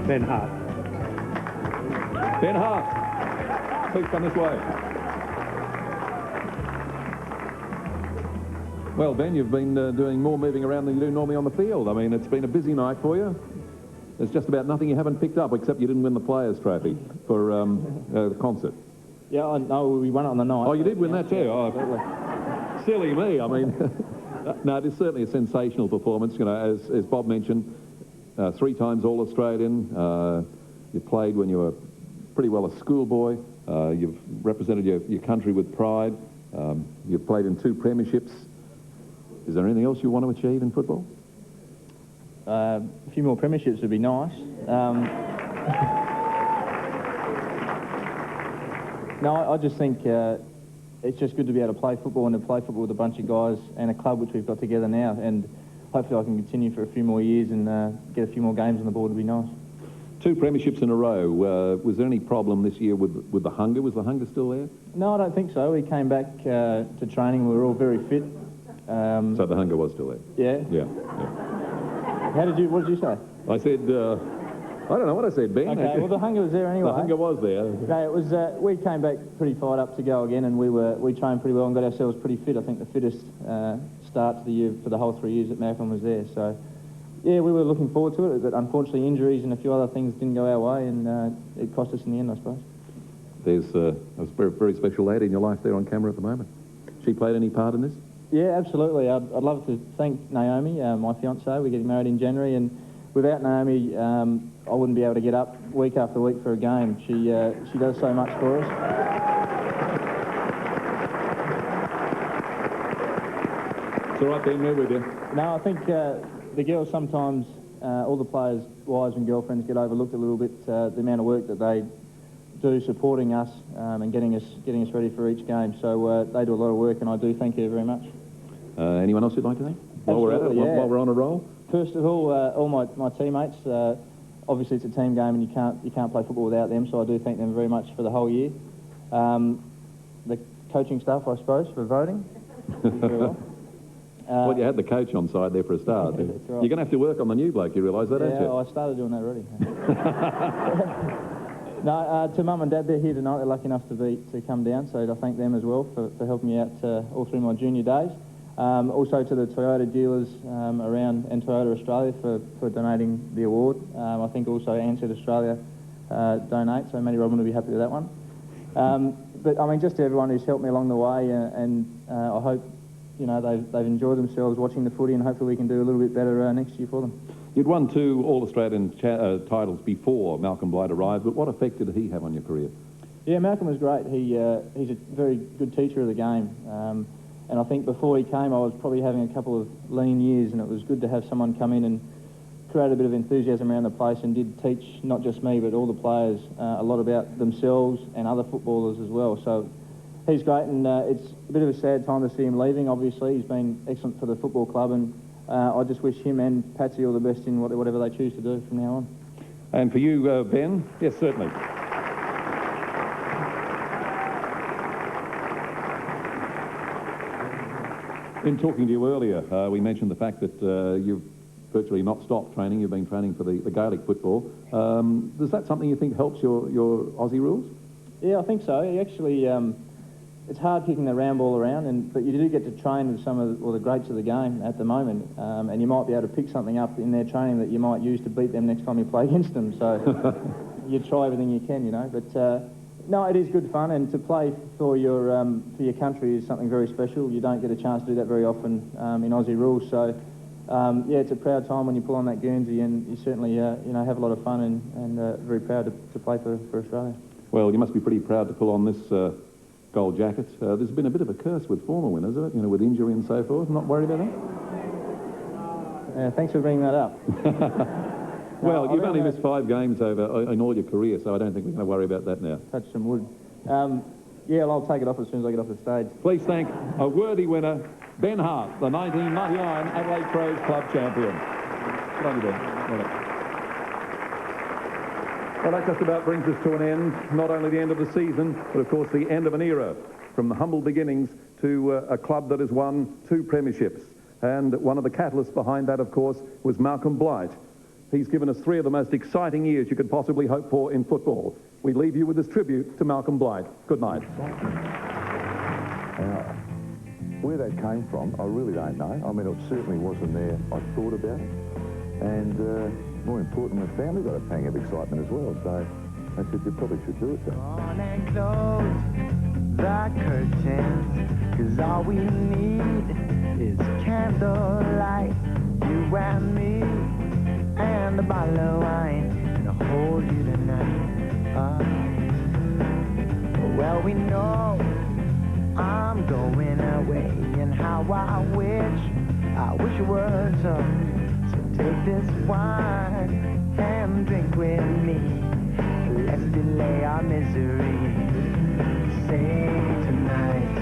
Ben Hart. Ben Hart, please come this way. Well, Ben, you've been doing more moving around than you do normally on the field. I mean, it's been a busy night for you. There's just about nothing you haven't picked up, except you didn't win the Players' Trophy for the concert. Yeah, I know we won it on the night. Oh, you did win that too? Oh, silly me. I mean, no, it is certainly a sensational performance. You know, as Bob mentioned, 3 times All-Australian. You played when you were pretty well a schoolboy. You've represented your country with pride. You've played in 2 premierships. Is there anything else you want to achieve in football? A few more premierships would be nice. No, I just think it's just good to be able to play football and to play football with a bunch of guys and a club which we've got together now. And hopefully I can continue for a few more years and get a few more games on the board would be nice. 2 premierships in a row. Was there any problem this year with the hunger? Was the hunger still there? No, I don't think so. We came back to training. We were all very fit. So the hunger was still there? Yeah. Yeah. What did you say? I said, I don't know what I said, Ben. Okay, well, the hunger was there anyway. The hunger was there. No, it was, we came back pretty fired up to go again, and we trained pretty well and got ourselves pretty fit. I think the fittest start to the year for the whole 3 years that Malcolm was there. So, yeah, we were looking forward to it, but unfortunately injuries and a few other things didn't go our way, and it cost us in the end, I suppose. There's a very, very special lady in your life there on camera at the moment. She played any part in this? Yeah, absolutely. I'd love to thank Naomi, my fiancée. We're getting married in January, and without Naomi, I wouldn't be able to get up week after week for a game. She does so much for us. It's all right, Ben, we're with you. No, I think the girls sometimes, all the players' wives and girlfriends get overlooked a little bit, the amount of work that they do supporting us and getting us ready for each game. So they do a lot of work, and I do thank you very much. Anyone else you'd like to thank? While we're at it, yeah. while we're on a roll? First of all my teammates. Obviously, it's a team game, and you can't play football without them. So I do thank them very much for the whole year. The coaching staff, I suppose, for voting. Very well. Well, you had the coach on side there for a start. That's right. You're going to have to work on the new bloke, you realise that, aren't you? Yeah, I started doing that already. No, to Mum and Dad, they're here tonight. They're lucky enough to come down, so I thank them as well for helping me out all through my junior days. Also to the Toyota dealers around and Toyota Australia for donating the award. I think also Ansett Australia donate, so Matty Robin will be happy with that one. But I mean, just to everyone who's helped me along the way, and I hope they've enjoyed themselves watching the footy, and hopefully we can do a little bit better next year for them. You'd won 2 All-Australian titles before Malcolm Blight arrived, but what effect did he have on your career? Yeah, Malcolm was great. He's a very good teacher of the game. And I think before he came, I was probably having a couple of lean years, and it was good to have someone come in and create a bit of enthusiasm around the place, and did teach not just me but all the players a lot about themselves and other footballers as well. So he's great, and it's a bit of a sad time to see him leaving. Obviously, he's been excellent for the football club, and I just wish him and Patsy all the best in whatever they choose to do from now on. And for you, Ben? Yes, certainly. In talking to you earlier, we mentioned the fact that you've virtually not stopped training. You've been training for the Gaelic football. Is that something you think helps your Aussie rules? Yeah, I think so. Actually, it's hard kicking the round ball around, but you do get to train with some of the greats of the game at the moment, and you might be able to pick something up in their training that you might use to beat them next time you play against them. So you try everything you can, But no, it is good fun, and to play for your country is something very special. You don't get a chance to do that very often in Aussie rules. So yeah, it's a proud time when you pull on that Guernsey, and you certainly have a lot of fun and very proud to play for Australia. Well, you must be pretty proud to pull on this gold jacket. There's been a bit of a curse with former winners, with injury and so forth. Not worried about that? Thanks for bringing that up. Well, you've only missed 5 games in all your career, so I don't think we're going to worry about that now. Touch some wood. Yeah, well, I'll take it off as soon as I get off the stage. Please thank a worthy winner, Ben Hart, the 1999 Adelaide Crows Club champion. Good on you, Ben. Well done. Well, that just about brings us to an end. Not only the end of the season, but of course the end of an era. From the humble beginnings to a club that has won 2 premierships. And one of the catalysts behind that, of course, was Malcolm Blight. He's given us 3 of the most exciting years you could possibly hope for in football. We leave you with this tribute to Malcolm Blight. Good night. Where that came from, I really don't know. I mean, it certainly wasn't there. I thought about it. And more important, the family got a pang of excitement as well. So I said, you probably should do it. So. On and close the curtains, 'cause all we need is candlelight, you and me, and a bottle of wine, and I'll hold you tonight. Well, we know I'm going away, and how I wish it were so. So take this wine and drink with me. Let's delay our misery. Sing tonight,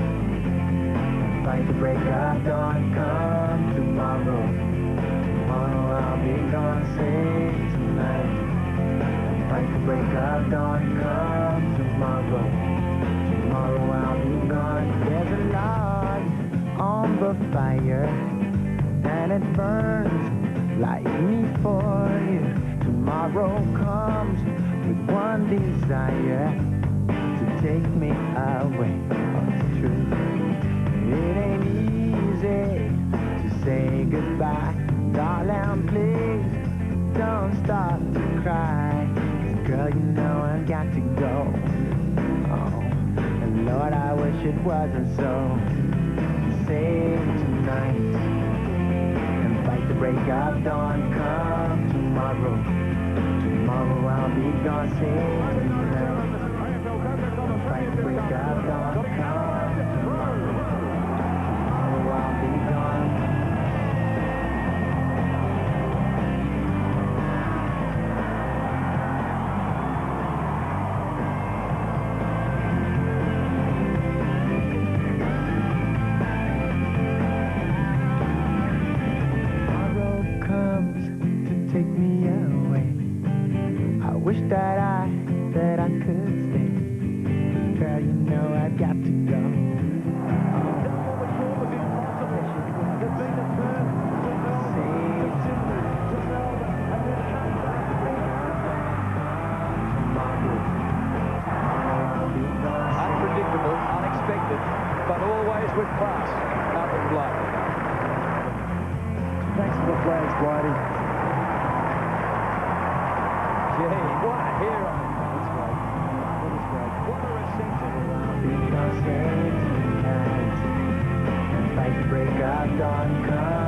fight the break of dawn. Come tomorrow, I'll be gone. Sing tonight, fight the break of dawn. Come tomorrow, I'll be gone. There's a log on the fire, and it burns like me for you. Tomorrow comes with one desire, to take me away. Oh, it's true. It ain't easy to say goodbye. Darling, please don't start to cry. Girl, you know I've got to go. Oh, and Lord, I wish it wasn't so. Save tonight and fight the break of dawn. Come tomorrow, I'll be gone. Save tonight and fight the break of dawn. Come tomorrow, I'll be gone. Take me away. I wish that with class. Out with blood. Thanks for the flags, Whitey. Gee, what a hero. That's great. That is great. What a reception. Because tonight, like break of dawn comes.